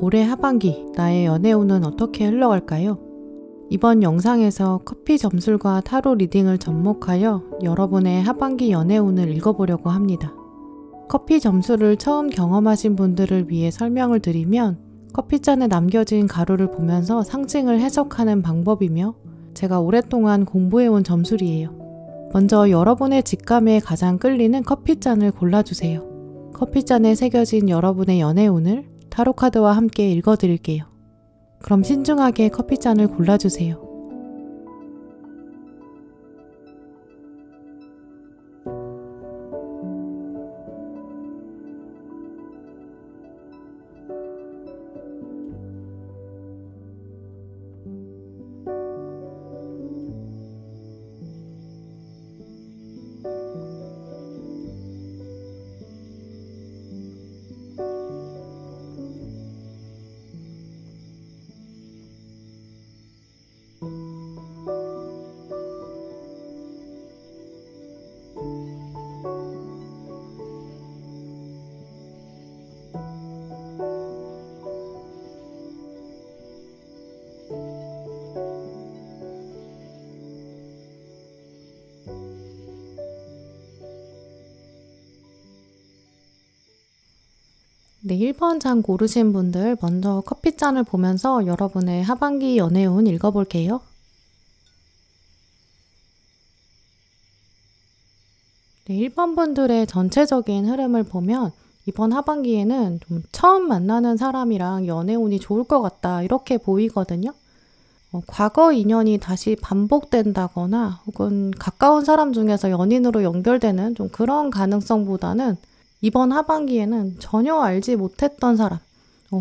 올해 하반기 나의 연애운은 어떻게 흘러갈까요? 이번 영상에서 커피 점술과 타로 리딩을 접목하여 여러분의 하반기 연애운을 읽어보려고 합니다. 커피 점술을 처음 경험하신 분들을 위해 설명을 드리면 커피잔에 남겨진 가루를 보면서 상징을 해석하는 방법이며 제가 오랫동안 공부해온 점술이에요. 먼저 여러분의 직감에 가장 끌리는 커피잔을 골라주세요. 커피잔에 새겨진 여러분의 연애운을 타로카드와 함께 읽어드릴게요. 그럼 신중하게 커피잔을 골라주세요. 네, 1번 장 고르신 분들 먼저 커피잔을 보면서 여러분의 하반기 연애운 읽어볼게요. 네, 1번 분들의 전체적인 흐름을 보면 이번 하반기에는 좀 처음 만나는 사람이랑 연애운이 좋을 것 같다 이렇게 보이거든요. 과거 인연이 다시 반복된다거나 혹은 가까운 사람 중에서 연인으로 연결되는 좀 그런 가능성보다는 이번 하반기에는 전혀 알지 못했던 사람,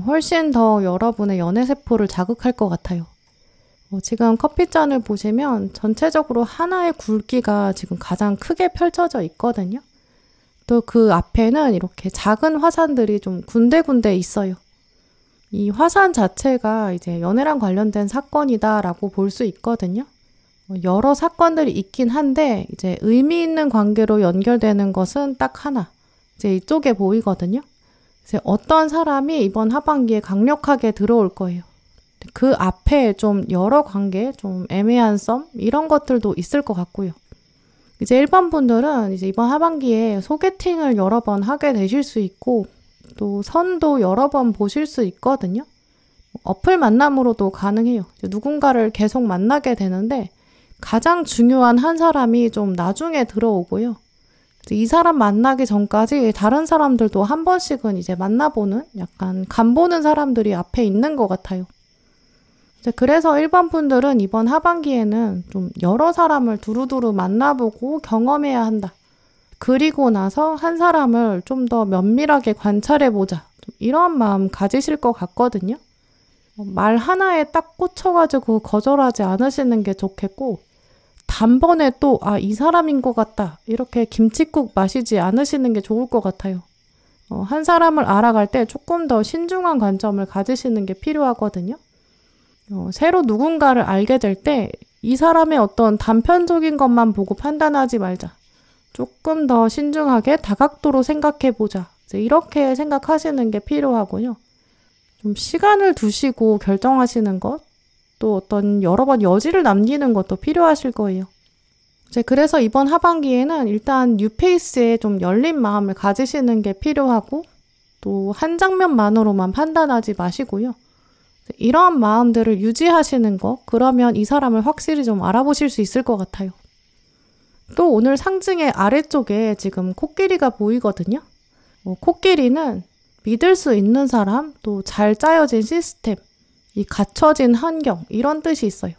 훨씬 더 여러분의 연애세포를 자극할 것 같아요. 지금 커피잔을 보시면 전체적으로 하나의 굵기가 지금 가장 크게 펼쳐져 있거든요. 또 그 앞에는 이렇게 작은 화산들이 좀 군데군데 있어요. 이 화산 자체가 이제 연애랑 관련된 사건이다라고 볼 수 있거든요. 여러 사건들이 있긴 한데 이제 의미 있는 관계로 연결되는 것은 딱 하나. 이제 이쪽에 보이거든요. 이제 어떤 사람이 이번 하반기에 강력하게 들어올 거예요. 그 앞에 좀 여러 관계, 좀 애매한 썸 이런 것들도 있을 것 같고요. 이제 1번 분들은 이제 이번 하반기에 소개팅을 여러 번 하게 되실 수 있고 또 선도 여러 번 보실 수 있거든요. 어플 만남으로도 가능해요. 누군가를 계속 만나게 되는데 가장 중요한 한 사람이 좀 나중에 들어오고요. 이 사람 만나기 전까지 다른 사람들도 한 번씩은 이제 만나보는 약간 간보는 사람들이 앞에 있는 것 같아요. 그래서 1번 분들은 이번 하반기에는 좀 여러 사람을 두루두루 만나보고 경험해야 한다. 그리고 나서 한 사람을 좀 더 면밀하게 관찰해보자. 이런 마음 가지실 것 같거든요. 말 하나에 딱 꽂혀가지고 거절하지 않으시는 게 좋겠고 단번에 또 이 사람인 것 같다 이렇게 김칫국 마시지 않으시는 게 좋을 것 같아요. 한 사람을 알아갈 때 조금 더 신중한 관점을 가지시는 게 필요하거든요. 새로 누군가를 알게 될 때 이 사람의 어떤 단편적인 것만 보고 판단하지 말자. 조금 더 신중하게 다각도로 생각해 보자. 이렇게 생각하시는 게 필요하고요. 좀 시간을 두시고 결정하시는 것, 또 어떤 여러 번 여지를 남기는 것도 필요하실 거예요. 그래서 이번 하반기에는 일단 뉴페이스에 좀 열린 마음을 가지시는 게 필요하고 또 한 장면만으로만 판단하지 마시고요. 이런 마음들을 유지하시는 거, 그러면 이 사람을 확실히 좀 알아보실 수 있을 것 같아요. 또 오늘 상징의 아래쪽에 지금 코끼리가 보이거든요. 코끼리는 믿을 수 있는 사람, 또 잘 짜여진 시스템, 이 갖춰진 환경 이런 뜻이 있어요.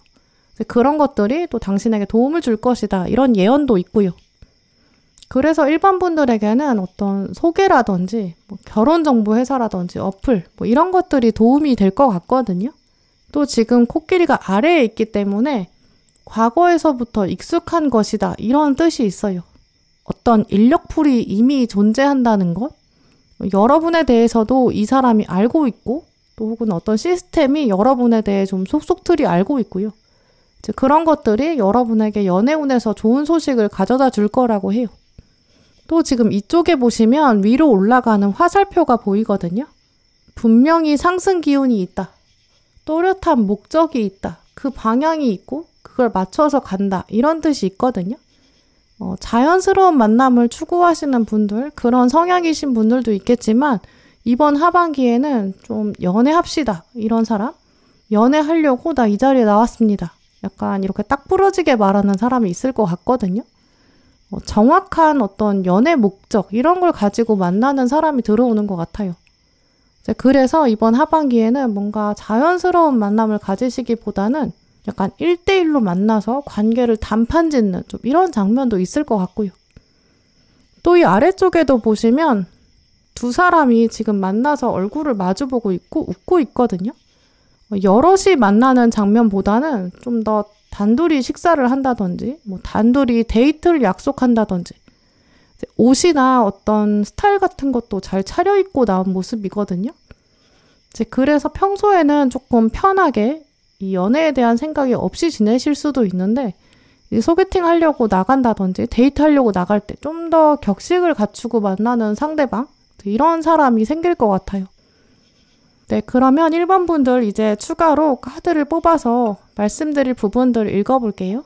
그런 것들이 또 당신에게 도움을 줄 것이다 이런 예언도 있고요. 그래서 1번 분들에게는 어떤 소개라든지 결혼정보회사라든지 어플 이런 것들이 도움이 될 것 같거든요. 또 지금 코끼리가 아래에 있기 때문에 과거에서부터 익숙한 것이다 이런 뜻이 있어요. 어떤 인력풀이 이미 존재한다는 것, 여러분에 대해서도 이 사람이 알고 있고 또 혹은 어떤 시스템이 여러분에 대해 좀 속속들이 알고 있고요. 그런 것들이 여러분에게 연애운에서 좋은 소식을 가져다 줄 거라고 해요. 또 지금 이쪽에 보시면 위로 올라가는 화살표가 보이거든요. 분명히 상승 기운이 있다. 또렷한 목적이 있다. 그 방향이 있고 그걸 맞춰서 간다. 이런 뜻이 있거든요. 자연스러운 만남을 추구하시는 분들, 그런 성향이신 분들도 있겠지만 이번 하반기에는 좀 연애합시다. 이런 사람? 연애하려고 나 이 자리에 나왔습니다. 약간 이렇게 딱 부러지게 말하는 사람이 있을 것 같거든요. 정확한 어떤 연애 목적 이런 걸 가지고 만나는 사람이 들어오는 것 같아요. 그래서 이번 하반기에는 뭔가 자연스러운 만남을 가지시기보다는 약간 1대1로 만나서 관계를 단판 짓는 좀 이런 장면도 있을 것 같고요. 또 이 아래쪽에도 보시면 두 사람이 지금 만나서 얼굴을 마주보고 있고 웃고 있거든요. 여럿이 만나는 장면보다는 좀 더 단둘이 식사를 한다든지 단둘이 데이트를 약속한다든지 옷이나 어떤 스타일 같은 것도 잘 차려입고 나온 모습이거든요. 그래서 평소에는 조금 편하게 이 연애에 대한 생각이 없이 지내실 수도 있는데 소개팅 하려고 나간다든지 데이트 하려고 나갈 때 좀 더 격식을 갖추고 만나는 상대방 이런 사람이 생길 것 같아요. 네, 그러면 1번 분들 이제 추가로 카드를 뽑아서 말씀드릴 부분들을 읽어볼게요.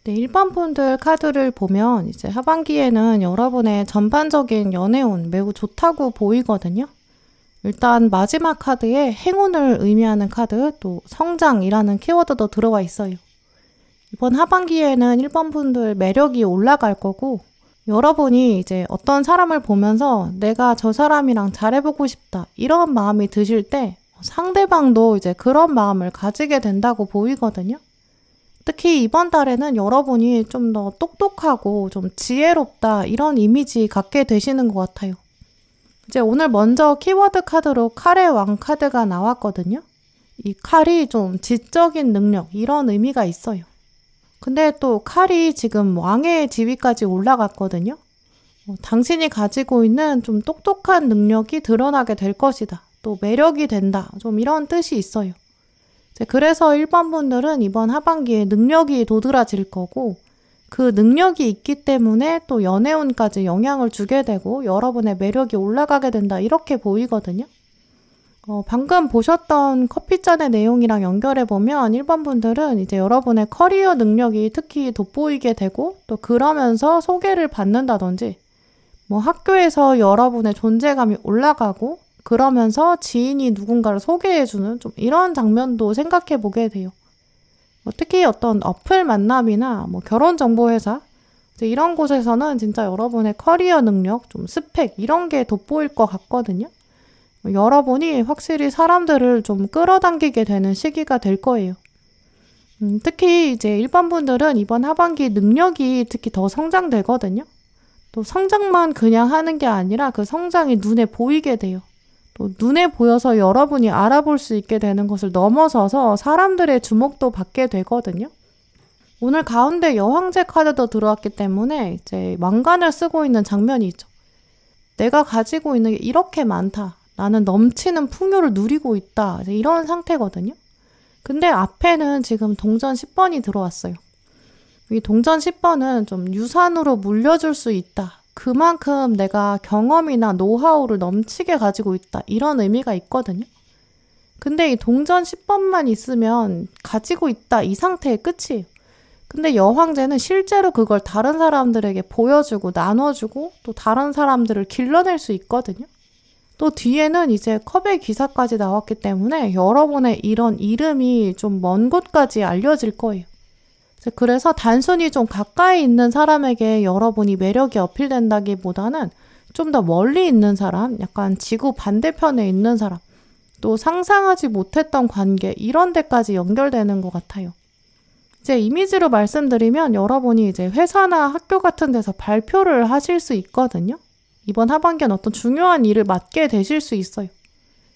네, 1번 분들 카드를 보면 이제 하반기에는 여러분의 전반적인 연애운 매우 좋다고 보이거든요. 일단 마지막 카드에 행운을 의미하는 카드, 또 성장이라는 키워드도 들어와 있어요. 이번 하반기에는 1번 분들 매력이 올라갈 거고 여러분이 이제 어떤 사람을 보면서 내가 저 사람이랑 잘해보고 싶다 이런 마음이 드실 때 상대방도 이제 그런 마음을 가지게 된다고 보이거든요. 특히 이번 달에는 여러분이 좀 더 똑똑하고 좀 지혜롭다 이런 이미지 갖게 되시는 것 같아요. 이제 오늘 먼저 키워드 카드로 칼의 왕 카드가 나왔거든요. 이 칼이 좀 지적인 능력 이런 의미가 있어요. 근데 또 칼이 지금 왕의 지위까지 올라갔거든요. 당신이 가지고 있는 좀 똑똑한 능력이 드러나게 될 것이다. 또 매력이 된다. 좀 이런 뜻이 있어요. 그래서 1번 분들은 이번 하반기에 능력이 도드라질 거고 그 능력이 있기 때문에 또 연애운까지 영향을 주게 되고 여러분의 매력이 올라가게 된다 이렇게 보이거든요. 방금 보셨던 커피잔의 내용이랑 연결해보면 1번 분들은 이제 여러분의 커리어 능력이 특히 돋보이게 되고 또 그러면서 소개를 받는다든지 학교에서 여러분의 존재감이 올라가고 그러면서 지인이 누군가를 소개해주는 좀 이런 장면도 생각해 보게 돼요. 특히 어떤 어플 만남이나 결혼정보회사 이런 곳에서는 진짜 여러분의 커리어 능력, 좀 스펙 이런 게 돋보일 것 같거든요. 여러분이 확실히 사람들을 좀 끌어당기게 되는 시기가 될 거예요. 특히 이제 1번 분들은 이번 하반기 능력이 특히 더 성장되거든요. 또 성장만 그냥 하는 게 아니라 그 성장이 눈에 보이게 돼요. 또 눈에 보여서 여러분이 알아볼 수 있게 되는 것을 넘어서서 사람들의 주목도 받게 되거든요. 오늘 가운데 여황제 카드도 들어왔기 때문에 이제 왕관을 쓰고 있는 장면이 있죠. 내가 가지고 있는 게 이렇게 많다. 나는 넘치는 풍요를 누리고 있다. 이런 상태거든요. 근데 앞에는 지금 동전 10번이 들어왔어요. 이 동전 10번은 좀 유산으로 물려줄 수 있다. 그만큼 내가 경험이나 노하우를 넘치게 가지고 있다. 이런 의미가 있거든요. 근데 이 동전 10번만 있으면 가지고 있다. 이 상태의 끝이에요. 근데 여황제는 실제로 그걸 다른 사람들에게 보여주고 나눠주고 또 다른 사람들을 길러낼 수 있거든요. 또 뒤에는 이제 컵의 기사까지 나왔기 때문에 여러분의 이런 이름이 좀 먼 곳까지 알려질 거예요. 그래서 단순히 좀 가까이 있는 사람에게 여러분이 매력이 어필된다기보다는 좀 더 멀리 있는 사람, 약간 지구 반대편에 있는 사람, 또 상상하지 못했던 관계 이런 데까지 연결되는 것 같아요. 이제 이미지로 말씀드리면 여러분이 이제 회사나 학교 같은 데서 발표를 하실 수 있거든요. 이번 하반기엔 어떤 중요한 일을 맡게 되실 수 있어요.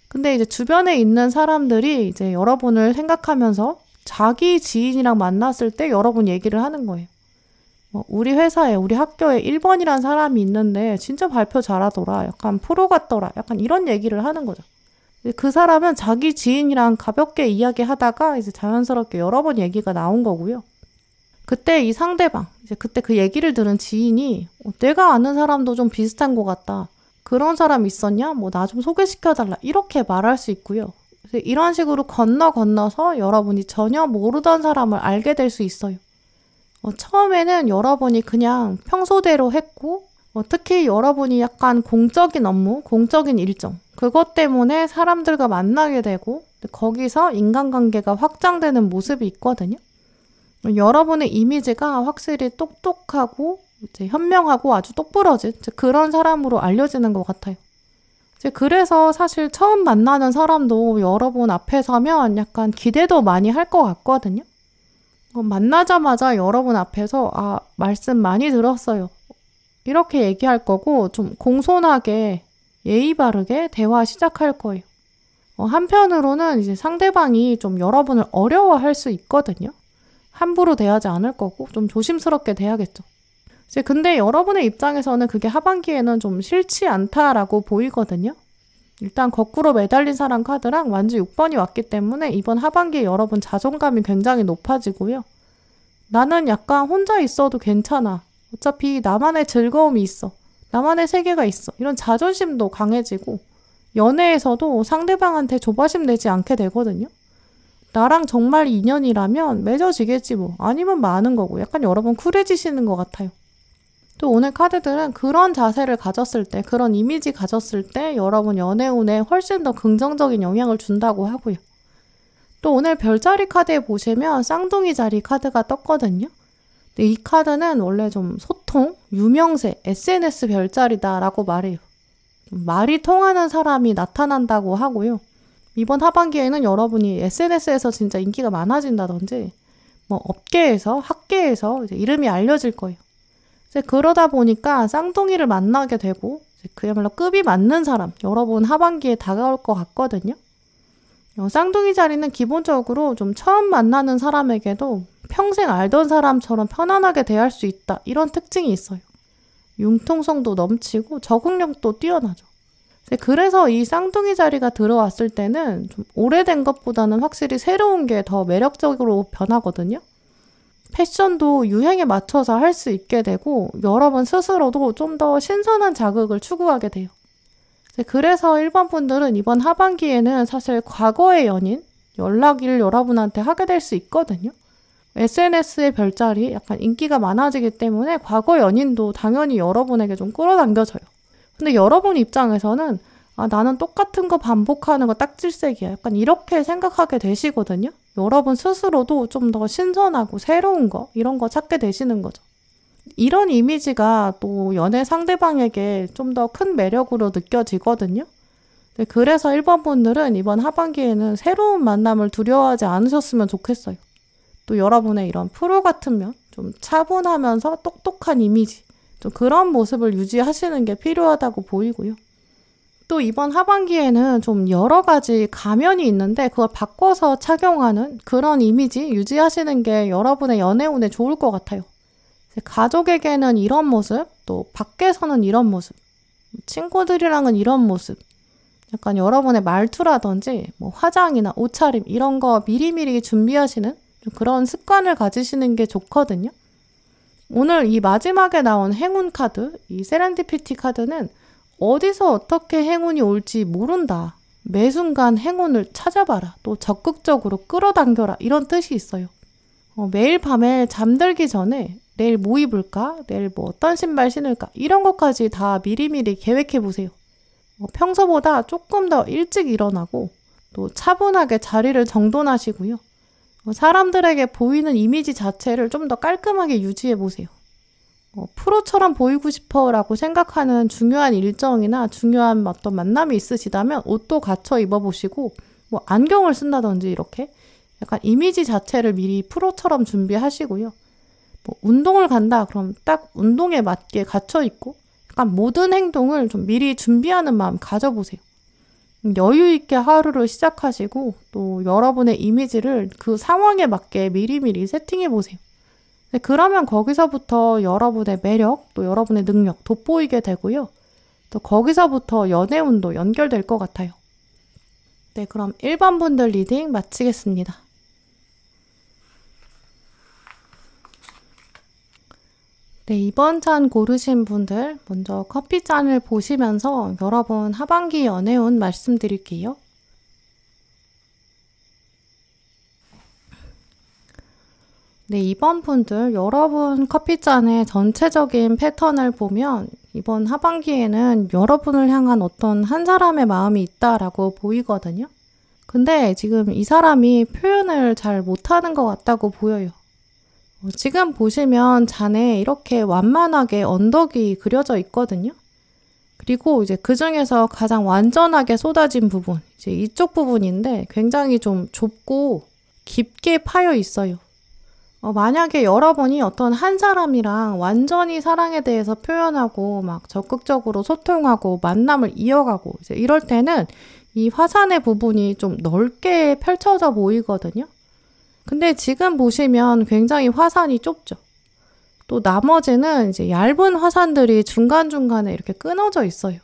근데 이제 주변에 있는 사람들이 이제 여러분을 생각하면서 자기 지인이랑 만났을 때 여러분 얘기를 하는 거예요. 우리 회사에, 우리 학교에 1번이란 사람이 있는데 진짜 발표 잘하더라. 약간 프로 같더라. 약간 이런 얘기를 하는 거죠. 그 사람은 자기 지인이랑 가볍게 이야기하다가 이제 자연스럽게 여러 번 얘기가 나온 거고요. 그때 이 상대방, 이제 그때 그 얘기를 들은 지인이 내가 아는 사람도 좀 비슷한 것 같다. 그런 사람 있었냐? 나 좀 소개시켜달라. 이렇게 말할 수 있고요. 이런 식으로 건너서 여러분이 전혀 모르던 사람을 알게 될 수 있어요. 처음에는 여러분이 그냥 평소대로 했고, 특히 여러분이 약간 공적인 업무, 공적인 일정, 그것 때문에 사람들과 만나게 되고, 거기서 인간관계가 확장되는 모습이 있거든요. 여러분의 이미지가 확실히 똑똑하고, 이제 현명하고 아주 똑부러진 그런 사람으로 알려지는 것 같아요. 그래서 사실 처음 만나는 사람도 여러분 앞에 서면 약간 기대도 많이 할 것 같거든요. 만나자마자 여러분 앞에서 말씀 많이 들었어요. 이렇게 얘기할 거고 좀 공손하게 예의 바르게 대화 시작할 거예요. 한편으로는 이제 상대방이 좀 여러분을 어려워할 수 있거든요. 함부로 대하지 않을 거고 좀 조심스럽게 대하겠죠. 근데 여러분의 입장에서는 그게 하반기에는 좀 싫지 않다라고 보이거든요. 일단 거꾸로 매달린 사람 카드랑 완주 6번이 왔기 때문에 이번 하반기에 여러분 자존감이 굉장히 높아지고요. 나는 약간 혼자 있어도 괜찮아. 어차피 나만의 즐거움이 있어. 나만의 세계가 있어. 이런 자존심도 강해지고 연애에서도 상대방한테 조바심 내지 않게 되거든요. 나랑 정말 인연이라면 맺어지겠지 뭐. 아니면 많은 거고. 약간 여러분 쿨해지시는 것 같아요. 또 오늘 카드들은 그런 자세를 가졌을 때, 그런 이미지 가졌을 때 여러분 연애운에 훨씬 더 긍정적인 영향을 준다고 하고요. 또 오늘 별자리 카드에 보시면 쌍둥이 자리 카드가 떴거든요. 근데 이 카드는 원래 좀 소통, 유명세, SNS 별자리다라고 말해요. 말이 통하는 사람이 나타난다고 하고요. 이번 하반기에는 여러분이 SNS에서 진짜 인기가 많아진다든지 업계에서, 학계에서 이제 이름이 알려질 거예요. 그러다 보니까 쌍둥이를 만나게 되고 그야말로 급이 맞는 사람, 여러분 하반기에 다가올 것 같거든요. 쌍둥이 자리는 기본적으로 좀 처음 만나는 사람에게도 평생 알던 사람처럼 편안하게 대할 수 있다. 이런 특징이 있어요. 융통성도 넘치고 적응력도 뛰어나죠. 그래서 이 쌍둥이 자리가 들어왔을 때는 좀 오래된 것보다는 확실히 새로운 게 더 매력적으로 변하거든요. 패션도 유행에 맞춰서 할 수 있게 되고 여러분 스스로도 좀 더 신선한 자극을 추구하게 돼요. 그래서 1번 분들은 이번 하반기에는 사실 과거의 연인, 연락을 여러분한테 하게 될 수 있거든요. SNS의 별자리 약간 인기가 많아지기 때문에 과거 연인도 당연히 여러분에게 좀 끌어당겨져요. 근데 여러분 입장에서는 나는 똑같은 거 반복하는 거 딱질색이야. 약간 이렇게 생각하게 되시거든요. 여러분 스스로도 좀 더 신선하고 새로운 거, 이런 거 찾게 되시는 거죠. 이런 이미지가 또 연애 상대방에게 좀 더 큰 매력으로 느껴지거든요. 그래서 1번 분들은 이번 하반기에는 새로운 만남을 두려워하지 않으셨으면 좋겠어요. 또 여러분의 이런 프로 같은 면, 좀 차분하면서 똑똑한 이미지, 좀 그런 모습을 유지하시는 게 필요하다고 보이고요. 또 이번 하반기에는 좀 여러 가지 가면이 있는데 그걸 바꿔서 착용하는 그런 이미지 유지하시는 게 여러분의 연애운에 좋을 것 같아요. 가족에게는 이런 모습, 또 밖에서는 이런 모습, 친구들이랑은 이런 모습, 약간 여러분의 말투라든지 화장이나 옷차림 이런 거 미리미리 준비하시는 그런 습관을 가지시는 게 좋거든요. 오늘 이 마지막에 나온 행운 카드, 이 세렌디피티 카드는 어디서 어떻게 행운이 올지 모른다. 매 순간 행운을 찾아봐라. 또 적극적으로 끌어당겨라. 이런 뜻이 있어요. 매일 밤에 잠들기 전에 내일 뭐 입을까? 내일 어떤 신발 신을까? 이런 것까지 다 미리미리 계획해 보세요. 평소보다 조금 더 일찍 일어나고 또 차분하게 자리를 정돈하시고요. 사람들에게 보이는 이미지 자체를 좀 더 깔끔하게 유지해 보세요. 프로처럼 보이고 싶어라고 생각하는 중요한 일정이나 중요한 어떤 만남이 있으시다면 옷도 갖춰 입어보시고 안경을 쓴다든지 이렇게 약간 이미지 자체를 미리 프로처럼 준비하시고요. 운동을 간다 그럼 딱 운동에 맞게 갖춰 입고 약간 모든 행동을 좀 미리 준비하는 마음 가져보세요. 여유 있게 하루를 시작하시고 또 여러분의 이미지를 그 상황에 맞게 미리미리 세팅해 보세요. 네, 그러면 거기서부터 여러분의 매력, 또 여러분의 능력 돋보이게 되고요. 또 거기서부터 연애운도 연결될 것 같아요. 네, 그럼 1번 분들 리딩 마치겠습니다. 네, 이번 잔 고르신 분들 먼저 커피잔을 보시면서 여러분 하반기 연애운 말씀드릴게요. 네, 이번 분들 여러분 커피잔의 전체적인 패턴을 보면 이번 하반기에는 여러분을 향한 어떤 한 사람의 마음이 있다라고 보이거든요. 근데 지금 이 사람이 표현을 잘 못하는 것 같다고 보여요. 지금 보시면 잔에 이렇게 완만하게 언덕이 그려져 있거든요. 그리고 이제 그 중에서 가장 완전하게 쏟아진 부분, 이제 이쪽 부분인데 굉장히 좀 좁고 깊게 파여 있어요. 만약에 여러분이 어떤 한 사람이랑 완전히 사랑에 대해서 표현하고 막 적극적으로 소통하고 만남을 이어가고 이제 이럴 때는 이 화산의 부분이 좀 넓게 펼쳐져 보이거든요. 근데 지금 보시면 굉장히 화산이 좁죠. 또 나머지는 이제 얇은 화산들이 중간중간에 이렇게 끊어져 있어요.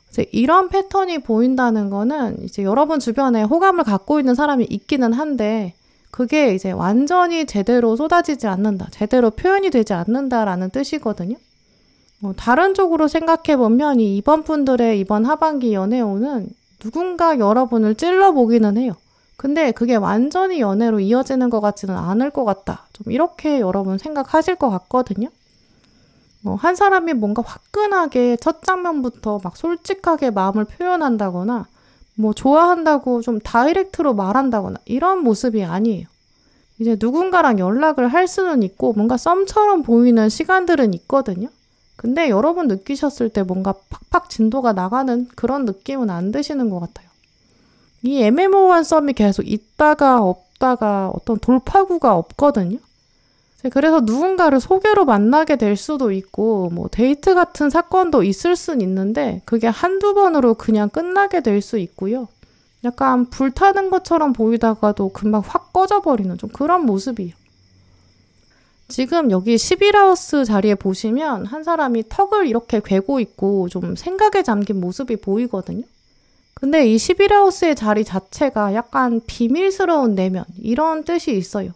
이제 이런 패턴이 보인다는 거는 이제 여러분 주변에 호감을 갖고 있는 사람이 있기는 한데 그게 이제 완전히 제대로 쏟아지지 않는다, 제대로 표현이 되지 않는다라는 뜻이거든요. 다른 쪽으로 생각해보면 이번 분들의 이번 하반기 연애운은 누군가 여러분을 찔러보기는 해요. 근데 그게 완전히 연애로 이어지는 것 같지는 않을 것 같다. 좀 이렇게 여러분 생각하실 것 같거든요. 한 사람이 뭔가 화끈하게 첫 장면부터 막 솔직하게 마음을 표현한다거나 뭐 좋아한다고 좀 다이렉트로 말한다거나 이런 모습이 아니에요. 이제 누군가랑 연락을 할 수는 있고 뭔가 썸처럼 보이는 시간들은 있거든요. 근데 여러분 느끼셨을 때 뭔가 팍팍 진도가 나가는 그런 느낌은 안 드시는 것 같아요. 이 애매모호한 썸이 계속 있다가 없다가 어떤 돌파구가 없거든요. 그래서 누군가를 소개로 만나게 될 수도 있고 뭐 데이트 같은 사건도 있을 순 있는데 그게 한두 번으로 그냥 끝나게 될 수 있고요. 약간 불타는 것처럼 보이다가도 금방 확 꺼져버리는 좀 그런 모습이에요. 지금 여기 11하우스 자리에 보시면 한 사람이 턱을 이렇게 괴고 있고 좀 생각에 잠긴 모습이 보이거든요. 근데 이 11하우스의 자리 자체가 약간 비밀스러운 내면 이런 뜻이 있어요.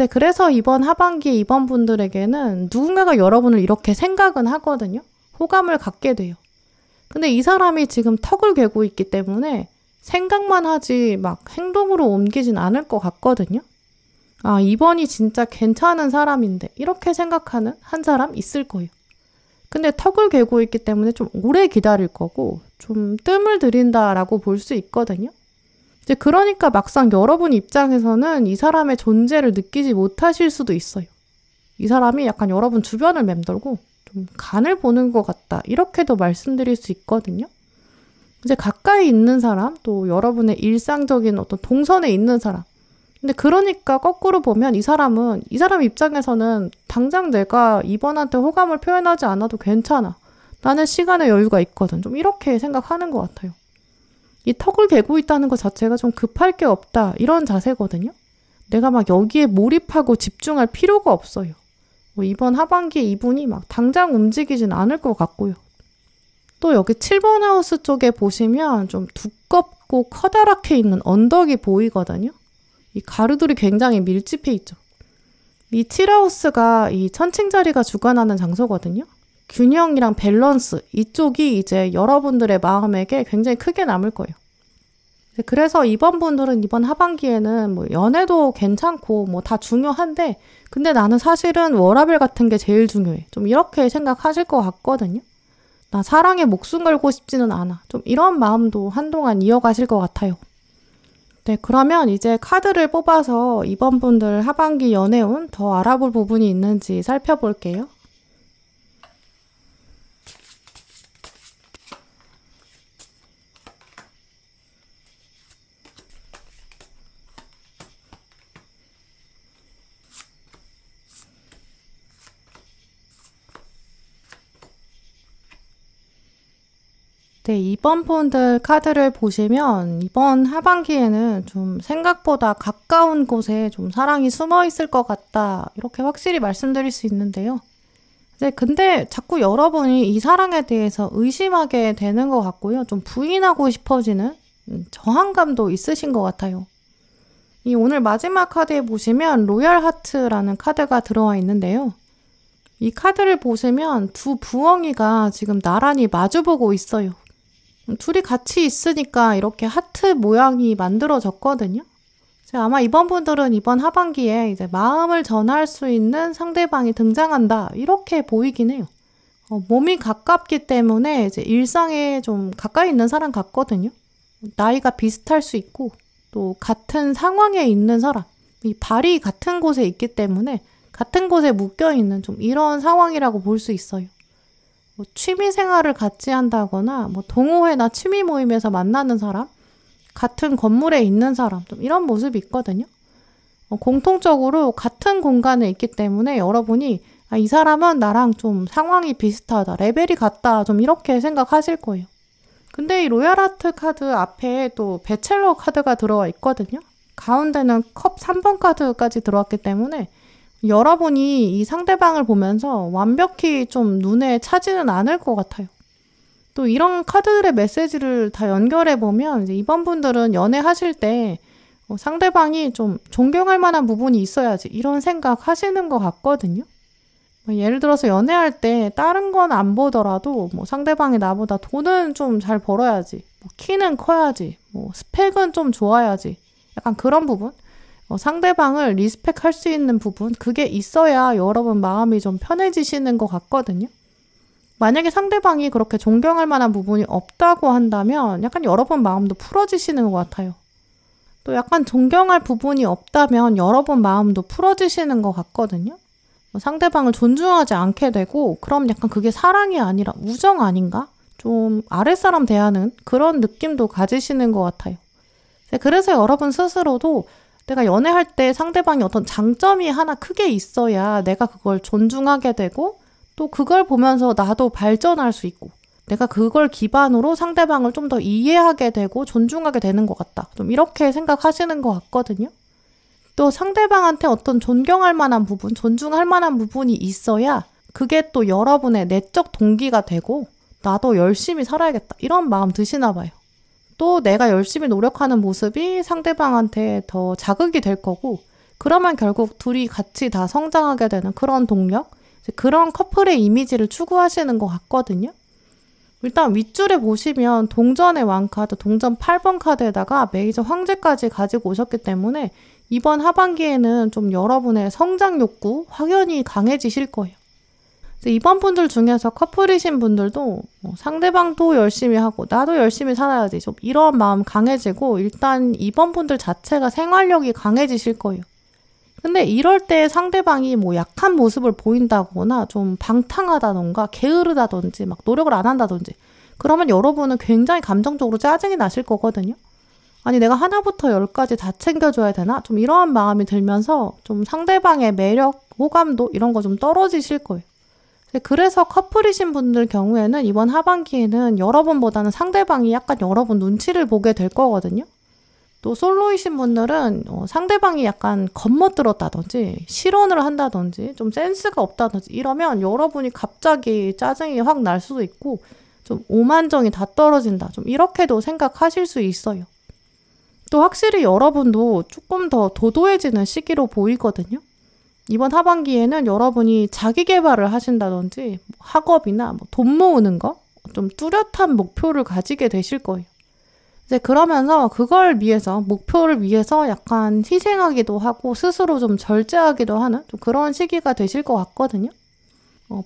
그래서 이번 하반기 이번 분들에게는 누군가가 여러분을 이렇게 생각은 하거든요. 호감을 갖게 돼요. 근데 이 사람이 지금 턱을 괴고 있기 때문에 생각만 하지 막 행동으로 옮기진 않을 것 같거든요. 아, 이번이 진짜 괜찮은 사람인데 이렇게 생각하는 한 사람 있을 거예요. 근데 턱을 괴고 있기 때문에 좀 오래 기다릴 거고 좀 뜸을 들인다라고 볼 수 있거든요. 이제 그러니까 막상 여러분 입장에서는 이 사람의 존재를 느끼지 못하실 수도 있어요. 이 사람이 약간 여러분 주변을 맴돌고 좀 간을 보는 것 같다. 이렇게도 말씀드릴 수 있거든요. 이제 가까이 있는 사람, 또 여러분의 일상적인 어떤 동선에 있는 사람. 근데 그러니까 거꾸로 보면 이 사람 입장에서는 당장 내가 이번한테 호감을 표현하지 않아도 괜찮아. 나는 시간의 여유가 있거든. 좀 이렇게 생각하는 것 같아요. 이 턱을 괴고 있다는 것 자체가 좀 급할 게 없다. 이런 자세거든요. 내가 막 여기에 몰입하고 집중할 필요가 없어요. 이번 하반기에 이분이 막 당장 움직이진 않을 것 같고요. 또 여기 7번 하우스 쪽에 보시면 좀 두껍고 커다랗게 있는 언덕이 보이거든요. 이 가루들이 굉장히 밀집해 있죠. 이 7하우스가 이 천칭자리가 주관하는 장소거든요. 균형이랑 밸런스, 이쪽이 이제 여러분들의 마음에게 굉장히 크게 남을 거예요. 그래서 이번 분들은 이번 하반기에는 뭐 연애도 괜찮고 뭐 다 중요한데 근데 나는 사실은 워라밸 같은 게 제일 중요해. 좀 이렇게 생각하실 것 같거든요. 나 사랑에 목숨 걸고 싶지는 않아. 좀 이런 마음도 한동안 이어가실 것 같아요. 네, 그러면 이제 카드를 뽑아서 이번 분들 하반기 연애운 더 알아볼 부분이 있는지 살펴볼게요. 네, 이번 분들 카드를 보시면 이번 하반기에는 좀 생각보다 가까운 곳에 좀 사랑이 숨어 있을 것 같다. 이렇게 확실히 말씀드릴 수 있는데요. 네, 근데 자꾸 여러분이 이 사랑에 대해서 의심하게 되는 것 같고요. 좀 부인하고 싶어지는 저항감도 있으신 것 같아요. 이 오늘 마지막 카드에 보시면 로얄 하트라는 카드가 들어와 있는데요. 이 카드를 보시면 두 부엉이가 지금 나란히 마주보고 있어요. 둘이 같이 있으니까 이렇게 하트 모양이 만들어졌거든요. 아마 이번 분들은 이번 하반기에 이제 마음을 전할 수 있는 상대방이 등장한다. 이렇게 보이긴 해요. 몸이 가깝기 때문에 이제 일상에 좀 가까이 있는 사람 같거든요. 나이가 비슷할 수 있고 또 같은 상황에 있는 사람. 이 발이 같은 곳에 있기 때문에 같은 곳에 묶여있는 좀 이런 상황이라고 볼 수 있어요. 취미 생활을 같이 한다거나 동호회나 취미 모임에서 만나는 사람, 같은 건물에 있는 사람, 좀 이런 모습이 있거든요. 공통적으로 같은 공간에 있기 때문에 여러분이 이 사람은 나랑 좀 상황이 비슷하다, 레벨이 같다, 좀 이렇게 생각하실 거예요. 근데 이 로얄 하트 카드 앞에 또 배첼러 카드가 들어와 있거든요. 가운데는 컵 3번 카드까지 들어왔기 때문에 여러분이 이 상대방을 보면서 완벽히 좀 눈에 차지는 않을 것 같아요. 또 이런 카드들의 메시지를 다 연결해보면 이제 이번 분들은 연애하실 때 상대방이 좀 존경할 만한 부분이 있어야지 이런 생각 하시는 것 같거든요. 예를 들어서 연애할 때 다른 건 안 보더라도 상대방이 나보다 돈은 좀 잘 벌어야지, 키는 커야지, 스펙은 좀 좋아야지, 약간 그런 부분, 상대방을 리스펙할 수 있는 부분, 그게 있어야 여러분 마음이 좀 편해지시는 것 같거든요. 만약에 상대방이 그렇게 존경할 만한 부분이 없다고 한다면 약간 여러분 마음도 풀어지시는 것 같아요. 또 약간 존경할 부분이 없다면 여러분 마음도 풀어지시는 것 같거든요. 상대방을 존중하지 않게 되고 그럼 약간 그게 사랑이 아니라 우정 아닌가? 좀 아랫사람 대하는 그런 느낌도 가지시는 것 같아요. 그래서 여러분 스스로도 내가 연애할 때 상대방이 어떤 장점이 하나 크게 있어야 내가 그걸 존중하게 되고 또 그걸 보면서 나도 발전할 수 있고 내가 그걸 기반으로 상대방을 좀 더 이해하게 되고 존중하게 되는 것 같다. 좀 이렇게 생각하시는 것 같거든요. 또 상대방한테 어떤 존경할 만한 부분, 존중할 만한 부분이 있어야 그게 또 여러분의 내적 동기가 되고 나도 열심히 살아야겠다. 이런 마음 드시나 봐요. 또 내가 열심히 노력하는 모습이 상대방한테 더 자극이 될 거고 그러면 결국 둘이 같이 다 성장하게 되는 그런 동력, 그런 커플의 이미지를 추구하시는 것 같거든요. 일단 윗줄에 보시면 동전의 왕카드, 동전 8번 카드에다가 메이저 황제까지 가지고 오셨기 때문에 이번 하반기에는 좀 여러분의 성장 욕구, 확연히 강해지실 거예요. 이번 분들 중에서 커플이신 분들도 상대방도 열심히 하고 나도 열심히 살아야지 좀 이런 마음 강해지고 일단 이번 분들 자체가 생활력이 강해지실 거예요. 근데 이럴 때 상대방이 약한 모습을 보인다거나 좀 방탕하다던가 게으르다든지 막 노력을 안 한다든지 그러면 여러분은 굉장히 감정적으로 짜증이 나실 거거든요. 아니 내가 하나부터 10까지 다 챙겨줘야 되나? 좀 이러한 마음이 들면서 좀 상대방의 매력, 호감도 이런 거 좀 떨어지실 거예요. 그래서 커플이신 분들 경우에는 이번 하반기에는 여러분보다는 상대방이 약간 여러분 눈치를 보게 될 거거든요. 또 솔로이신 분들은 상대방이 약간 겁먹들었다든지 실언을 한다든지 좀 센스가 없다든지 이러면 여러분이 갑자기 짜증이 확 날 수도 있고 좀 오만정이 다 떨어진다. 좀 이렇게도 생각하실 수 있어요. 또 확실히 여러분도 조금 더 도도해지는 시기로 보이거든요. 이번 하반기에는 여러분이 자기 개발을 하신다든지 학업이나 돈 모으는 거 좀 뚜렷한 목표를 가지게 되실 거예요. 이제 그러면서 그걸 위해서 목표를 위해서 약간 희생하기도 하고 스스로 좀 절제하기도 하는 좀 그런 시기가 되실 것 같거든요.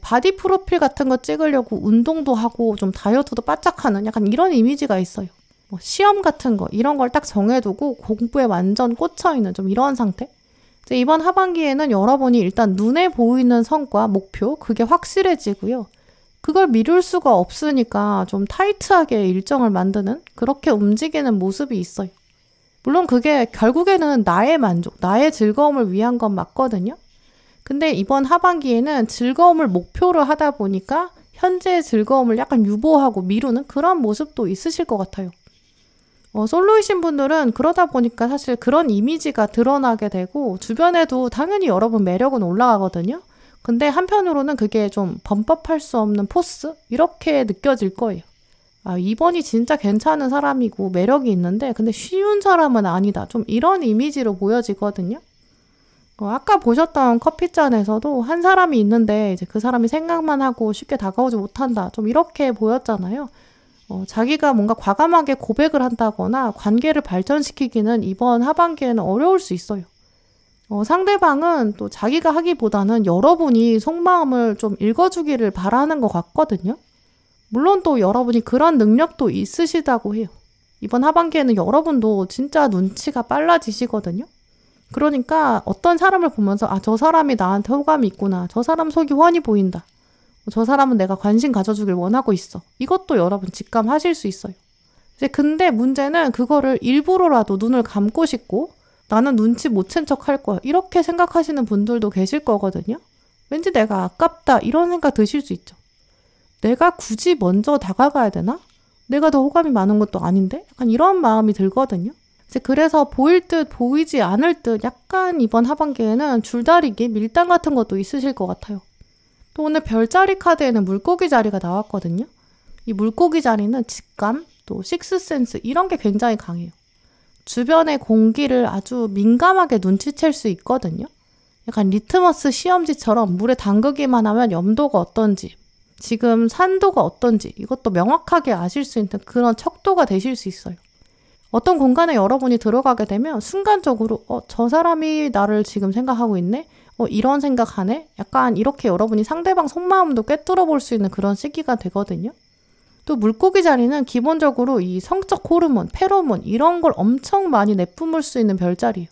바디 프로필 같은 거 찍으려고 운동도 하고 좀 다이어트도 바짝 하는 약간 이런 이미지가 있어요. 시험 같은 거 이런 걸 딱 정해두고 공부에 완전 꽂혀있는 좀 이런 상태. 이제 이번 하반기에는 여러분이 일단 눈에 보이는 성과, 목표 그게 확실해지고요. 그걸 미룰 수가 없으니까 좀 타이트하게 일정을 만드는 그렇게 움직이는 모습이 있어요. 물론 그게 결국에는 나의 만족, 나의 즐거움을 위한 건 맞거든요. 근데 이번 하반기에는 즐거움을 목표로 하다 보니까 현재의 즐거움을 약간 유보하고 미루는 그런 모습도 있으실 것 같아요. 솔로이신 분들은 그러다 보니까 사실 그런 이미지가 드러나게 되고 주변에도 당연히 여러분 매력은 올라가거든요. 근데 한편으로는 그게 좀 범법할 수 없는 포스? 이렇게 느껴질 거예요. 아, 이번이 진짜 괜찮은 사람이고 매력이 있는데 근데 쉬운 사람은 아니다. 좀 이런 이미지로 보여지거든요. 아까 보셨던 커피잔에서도 한 사람이 있는데 이제 그 사람이 생각만 하고 쉽게 다가오지 못한다. 좀 이렇게 보였잖아요. 자기가 뭔가 과감하게 고백을 한다거나 관계를 발전시키기는 이번 하반기에는 어려울 수 있어요. 상대방은 또 자기가 하기보다는 여러분이 속마음을 좀 읽어주기를 바라는 것 같거든요. 물론 또 여러분이 그런 능력도 있으시다고 해요. 이번 하반기에는 여러분도 진짜 눈치가 빨라지시거든요. 그러니까 어떤 사람을 보면서 아, 저 사람이 나한테 호감이 있구나. 저 사람 속이 훤히 보인다. 저 사람은 내가 관심 가져주길 원하고 있어. 이것도 여러분 직감하실 수 있어요. 이제 근데 문제는 그거를 일부러라도 눈을 감고 싶고 나는 눈치 못 챈 척 할 거야. 이렇게 생각하시는 분들도 계실 거거든요. 왠지 내가 아깝다 이런 생각 드실 수 있죠. 내가 굳이 먼저 다가가야 되나? 내가 더 호감이 많은 것도 아닌데? 약간 이런 마음이 들거든요. 그래서 보일 듯 보이지 않을 듯 약간 이번 하반기에는 줄다리기, 밀당 같은 것도 있으실 것 같아요. 또 오늘 별자리 카드에는 물고기 자리가 나왔거든요. 이 물고기 자리는 직감, 또 식스센스 이런 게 굉장히 강해요. 주변의 공기를 아주 민감하게 눈치챌 수 있거든요. 약간 리트머스 시험지처럼 물에 담그기만 하면 염도가 어떤지, 지금 산도가 어떤지 이것도 명확하게 아실 수 있는 그런 척도가 되실 수 있어요. 어떤 공간에 여러분이 들어가게 되면 순간적으로 저 사람이 나를 지금 생각하고 있네? 이런 생각하네? 약간 이렇게 여러분이 상대방 속마음도 꿰뚫어 볼 수 있는 그런 시기가 되거든요. 또 물고기 자리는 기본적으로 이 성적 호르몬, 페로몬 이런 걸 엄청 많이 내뿜을 수 있는 별자리예요.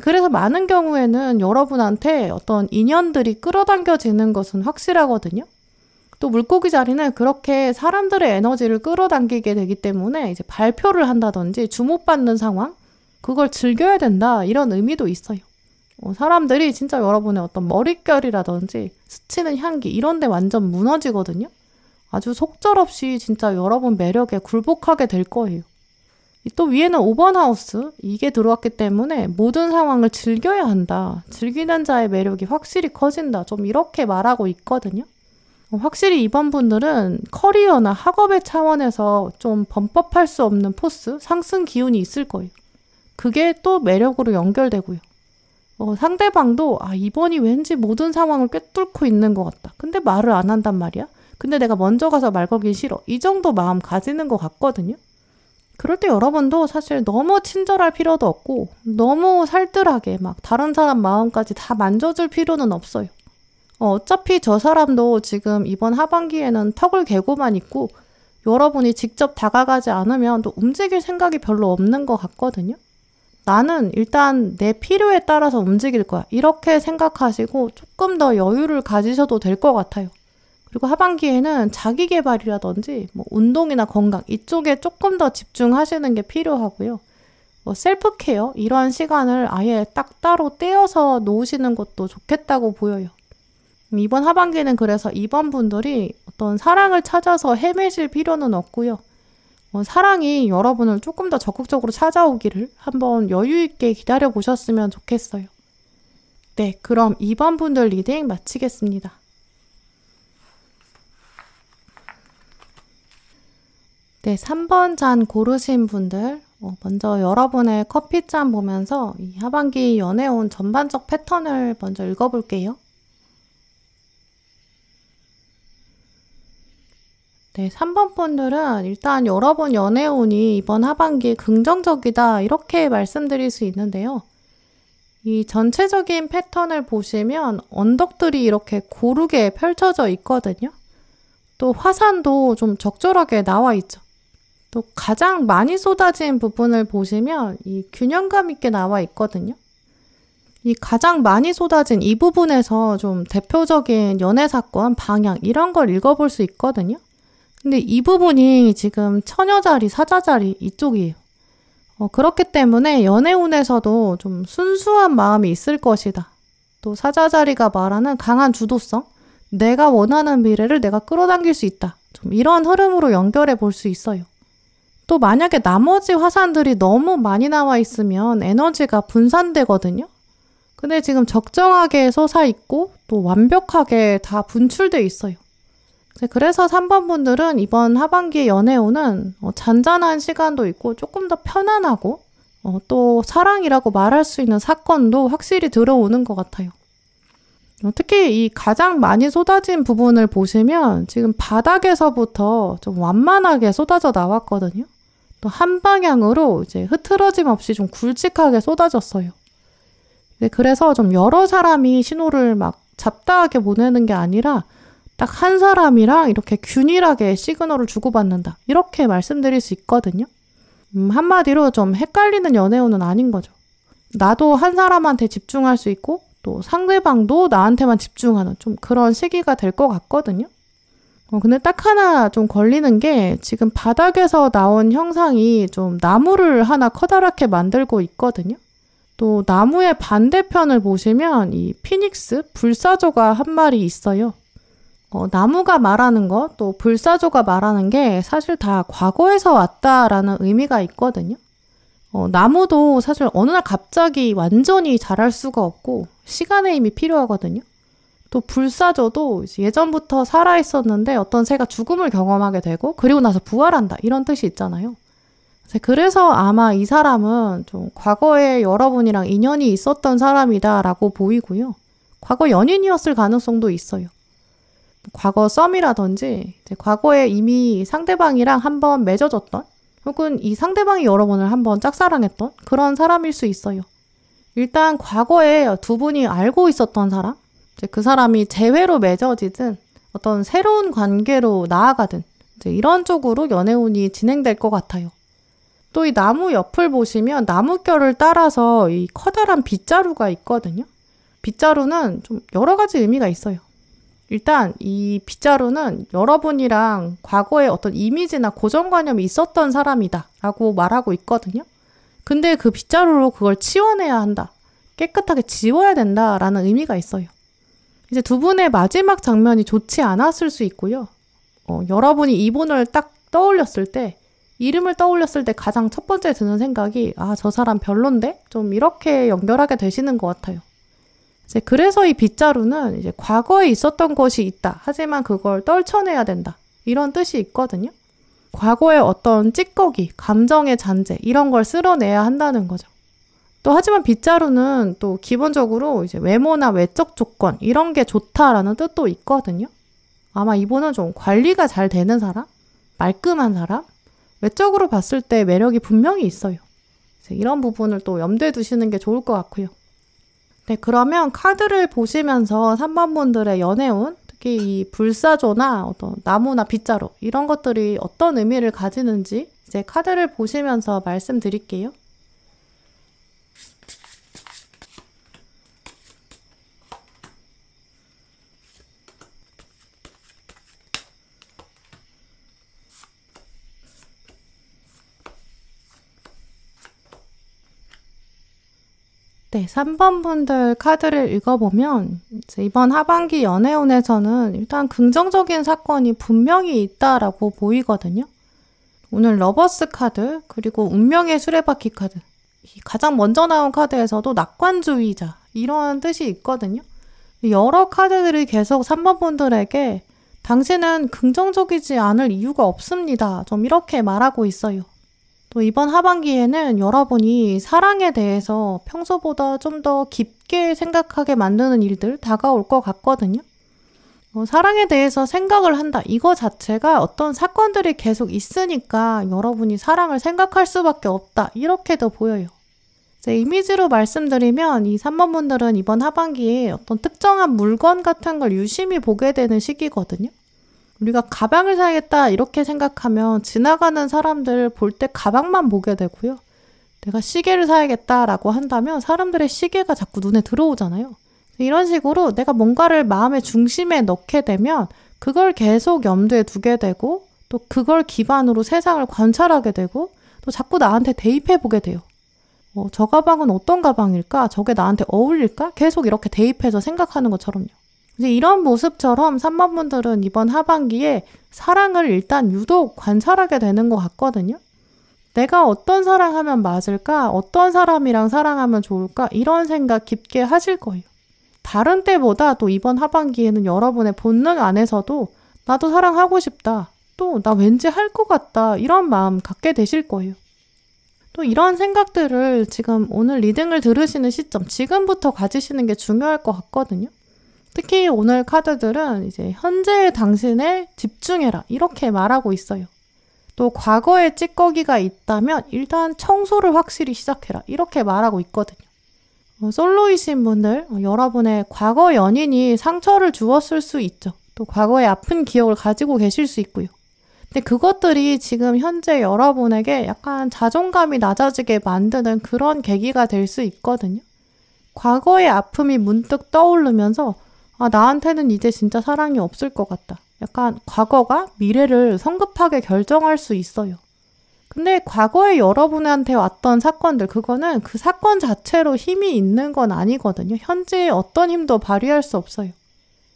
그래서 많은 경우에는 여러분한테 어떤 인연들이 끌어당겨지는 것은 확실하거든요. 또 물고기 자리는 그렇게 사람들의 에너지를 끌어당기게 되기 때문에 이제 발표를 한다든지 주목받는 상황, 그걸 즐겨야 된다 이런 의미도 있어요. 사람들이 진짜 여러분의 어떤 머릿결이라든지 스치는 향기 이런 데 완전 무너지거든요. 아주 속절없이 진짜 여러분 매력에 굴복하게 될 거예요. 또 위에는 5번 하우스, 이게 들어왔기 때문에 모든 상황을 즐겨야 한다. 즐기는 자의 매력이 확실히 커진다. 좀 이렇게 말하고 있거든요. 확실히 이번 분들은 커리어나 학업의 차원에서 좀 범법할 수 없는 포스, 상승 기운이 있을 거예요. 그게 또 매력으로 연결되고요. 상대방도 이번이 왠지 모든 상황을 꿰뚫고 있는 것 같다. 근데 말을 안 한단 말이야. 근데 내가 먼저 가서 말 걸기 싫어. 이 정도 마음 가지는 것 같거든요. 그럴 때 여러분도 사실 너무 친절할 필요도 없고 너무 살뜰하게 막 다른 사람 마음까지 다 만져줄 필요는 없어요. 어차피 저 사람도 지금 이번 하반기에는 턱을 개고만 있고 여러분이 직접 다가가지 않으면 또 움직일 생각이 별로 없는 것 같거든요. 나는 일단 내 필요에 따라서 움직일 거야. 이렇게 생각하시고 조금 더 여유를 가지셔도 될 것 같아요. 그리고 하반기에는 자기 개발이라든지 운동이나 건강 이쪽에 조금 더 집중하시는 게 필요하고요. 셀프 케어 이런 시간을 아예 딱 따로 떼어서 놓으시는 것도 좋겠다고 보여요. 이번 하반기는 그래서 이번 분들이 어떤 사랑을 찾아서 헤매실 필요는 없고요. 사랑이 여러분을 조금 더 적극적으로 찾아오기를 한번 여유 있게 기다려 보셨으면 좋겠어요. 네, 그럼 2번 분들 리딩 마치겠습니다. 네, 3번 잔 고르신 분들 먼저 여러분의 커피잔 보면서 이 하반기 연애운 전반적 패턴을 먼저 읽어볼게요. 네, 3번 분들은 일단 여러분 연애운이 이번 하반기 긍정적이다 이렇게 말씀드릴 수 있는데요. 이 전체적인 패턴을 보시면 언덕들이 이렇게 고르게 펼쳐져 있거든요. 또 화산도 좀 적절하게 나와 있죠. 또 가장 많이 쏟아진 부분을 보시면 이 균형감 있게 나와 있거든요. 이 가장 많이 쏟아진 이 부분에서 좀 대표적인 연애 사건, 방향 이런 걸 읽어볼 수 있거든요. 근데 이 부분이 지금 처녀자리, 사자자리 이쪽이에요. 그렇기 때문에 연애운에서도 좀 순수한 마음이 있을 것이다. 또 사자자리가 말하는 강한 주도성, 내가 원하는 미래를 내가 끌어당길 수 있다. 좀 이런 흐름으로 연결해 볼 수 있어요. 또 만약에 나머지 화산들이 너무 많이 나와 있으면 에너지가 분산되거든요. 근데 지금 적정하게 솟아있고 또 완벽하게 다 분출돼 있어요. 그래서 3번 분들은 이번 하반기의 연애운은 잔잔한 시간도 있고 조금 더 편안하고 또 사랑이라고 말할 수 있는 사건도 확실히 들어오는 것 같아요. 특히 이 가장 많이 쏟아진 부분을 보시면 지금 바닥에서부터 좀 완만하게 쏟아져 나왔거든요. 또 한 방향으로 이제 흐트러짐 없이 좀 굵직하게 쏟아졌어요. 그래서 좀 여러 사람이 신호를 막 잡다하게 보내는 게 아니라 딱 한 사람이랑 이렇게 균일하게 시그널을 주고받는다. 이렇게 말씀드릴 수 있거든요. 한마디로 좀 헷갈리는 연애운은 아닌 거죠. 나도 한 사람한테 집중할 수 있고 또 상대방도 나한테만 집중하는 좀 그런 시기가 될 것 같거든요. 근데 딱 하나 좀 걸리는 게 지금 바닥에서 나온 형상이 좀 나무를 하나 커다랗게 만들고 있거든요. 또 나무의 반대편을 보시면 이 피닉스, 불사조가 한 마리 있어요. 나무가 말하는 것, 또 불사조가 말하는 게 사실 다 과거에서 왔다라는 의미가 있거든요. 나무도 사실 어느 날 갑자기 완전히 자랄 수가 없고 시간의 힘이 필요하거든요. 또 불사조도 예전부터 살아있었는데 어떤 새가 죽음을 경험하게 되고 그리고 나서 부활한다 이런 뜻이 있잖아요. 그래서 아마 이 사람은 좀 과거에 여러분이랑 인연이 있었던 사람이다라고 보이고요. 과거 연인이었을 가능성도 있어요. 과거 썸이라든지 과거에 이미 상대방이랑 한번 맺어졌던 혹은 이 상대방이 여러분을 한번 짝사랑했던 그런 사람일 수 있어요. 일단 과거에 두 분이 알고 있었던 사람, 그 사람이 재회로 맺어지든 어떤 새로운 관계로 나아가든 이런 쪽으로 연애운이 진행될 것 같아요. 또 이 나무 옆을 보시면 나뭇결을 따라서 이 커다란 빗자루가 있거든요. 빗자루는 좀 여러 가지 의미가 있어요. 일단 이 빗자루는 여러분이랑 과거에 어떤 이미지나 고정관념이 있었던 사람이다 라고 말하고 있거든요. 근데 그 빗자루로 그걸 치워내야 한다. 깨끗하게 지워야 된다라는 의미가 있어요. 이제 두 분의 마지막 장면이 좋지 않았을 수 있고요. 여러분이 이분을 딱 떠올렸을 때, 이름을 떠올렸을 때 가장 첫 번째 드는 생각이 저 사람 별론데? 좀 이렇게 연결하게 되시는 것 같아요. 이제 그래서 이 빗자루는 이제 과거에 있었던 것이 있다. 하지만 그걸 떨쳐내야 된다. 이런 뜻이 있거든요. 과거의 어떤 찌꺼기, 감정의 잔재 이런 걸 쓸어내야 한다는 거죠. 또 하지만 빗자루는 또 기본적으로 이제 외모나 외적 조건 이런 게 좋다라는 뜻도 있거든요. 아마 이분은 좀 관리가 잘 되는 사람, 말끔한 사람, 외적으로 봤을 때 매력이 분명히 있어요. 이런 부분을 또 염두에 두시는 게 좋을 것 같고요. 네, 그러면 카드를 보시면서 3번 분들의 연애운, 특히 이 불사조나 어떤 나무나 빗자루 이런 것들이 어떤 의미를 가지는지 이제 카드를 보시면서 말씀드릴게요. 네, 3번 분들 카드를 읽어보면 이번 하반기 연애운에서는 일단 긍정적인 사건이 분명히 있다라고 보이거든요. 오늘 러버스 카드, 그리고 운명의 수레바퀴 카드. 가장 먼저 나온 카드에서도 낙관주의자 이런 뜻이 있거든요. 여러 카드들이 계속 3번 분들에게 당신은 긍정적이지 않을 이유가 없습니다. 좀 이렇게 말하고 있어요. 또 이번 하반기에는 여러분이 사랑에 대해서 평소보다 좀 더 깊게 생각하게 만드는 일들 다가올 것 같거든요. 사랑에 대해서 생각을 한다. 이거 자체가 어떤 사건들이 계속 있으니까 여러분이 사랑을 생각할 수밖에 없다. 이렇게도 보여요. 이제 이미지로 말씀드리면 이 3번 분들은 이번 하반기에 어떤 특정한 물건 같은 걸 유심히 보게 되는 시기거든요. 우리가 가방을 사야겠다 이렇게 생각하면 지나가는 사람들 볼 때 가방만 보게 되고요. 내가 시계를 사야겠다라고 한다면 사람들의 시계가 자꾸 눈에 들어오잖아요. 이런 식으로 내가 뭔가를 마음의 중심에 넣게 되면 그걸 계속 염두에 두게 되고 또 그걸 기반으로 세상을 관찰하게 되고 또 자꾸 나한테 대입해 보게 돼요. 저 가방은 어떤 가방일까? 저게 나한테 어울릴까? 계속 이렇게 대입해서 생각하는 것처럼요. 이제 이런 모습처럼 3번 분들은 이번 하반기에 사랑을 일단 유독 관찰하게 되는 것 같거든요. 내가 어떤 사랑하면 맞을까? 어떤 사람이랑 사랑하면 좋을까? 이런 생각 깊게 하실 거예요. 다른 때보다 또 이번 하반기에는 여러분의 본능 안에서도 나도 사랑하고 싶다. 또 나 왠지 할 것 같다. 이런 마음 갖게 되실 거예요. 또 이런 생각들을 지금 오늘 리딩을 들으시는 시점, 지금부터 가지시는 게 중요할 것 같거든요. 특히 오늘 카드들은 이제 현재의 당신에 집중해라. 이렇게 말하고 있어요. 또 과거에 찌꺼기가 있다면 일단 청소를 확실히 시작해라. 이렇게 말하고 있거든요. 솔로이신 분들, 여러분의 과거 연인이 상처를 주었을 수 있죠. 또 과거의 아픈 기억을 가지고 계실 수 있고요. 근데 그것들이 지금 현재 여러분에게 약간 자존감이 낮아지게 만드는 그런 계기가 될 수 있거든요. 과거의 아픔이 문득 떠오르면서 나한테는 이제 진짜 사랑이 없을 것 같다. 약간 과거가 미래를 성급하게 결정할 수 있어요. 근데 과거에 여러분한테 왔던 사건들, 그거는 그 사건 자체로 힘이 있는 건 아니거든요. 현재의 어떤 힘도 발휘할 수 없어요.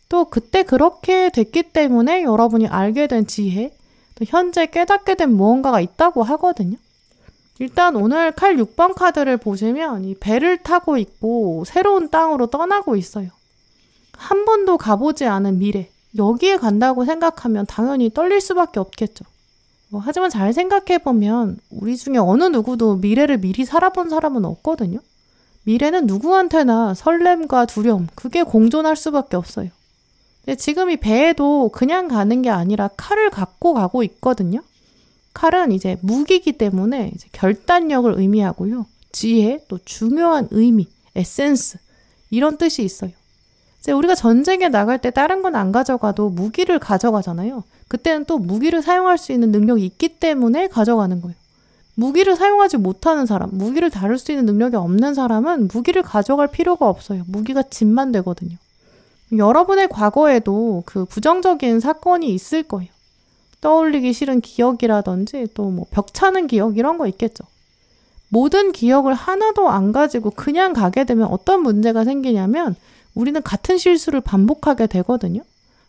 또 그때 그렇게 됐기 때문에 여러분이 알게 된 지혜, 또 현재 깨닫게 된 무언가가 있다고 하거든요. 일단 오늘 칼 6번 카드를 보시면 이 배를 타고 있고 새로운 땅으로 떠나고 있어요. 한 번도 가보지 않은 미래, 여기에 간다고 생각하면 당연히 떨릴 수밖에 없겠죠. 하지만 잘 생각해보면 우리 중에 어느 누구도 미래를 미리 살아본 사람은 없거든요. 미래는 누구한테나 설렘과 두려움, 그게 공존할 수밖에 없어요. 근데 지금 이 배에도 그냥 가는 게 아니라 칼을 갖고 가고 있거든요. 칼은 이제 무기이기 때문에 이제 결단력을 의미하고요. 지혜, 또 중요한 의미, 에센스, 이런 뜻이 있어요. 이제 우리가 전쟁에 나갈 때 다른 건 안 가져가도 무기를 가져가잖아요. 그때는 또 무기를 사용할 수 있는 능력이 있기 때문에 가져가는 거예요. 무기를 사용하지 못하는 사람, 무기를 다룰 수 있는 능력이 없는 사람은 무기를 가져갈 필요가 없어요. 무기가 짐만 되거든요. 여러분의 과거에도 그 부정적인 사건이 있을 거예요. 떠올리기 싫은 기억이라든지 또 뭐 벽차는 기억 이런 거 있겠죠. 모든 기억을 하나도 안 가지고 그냥 가게 되면 어떤 문제가 생기냐면 우리는 같은 실수를 반복하게 되거든요.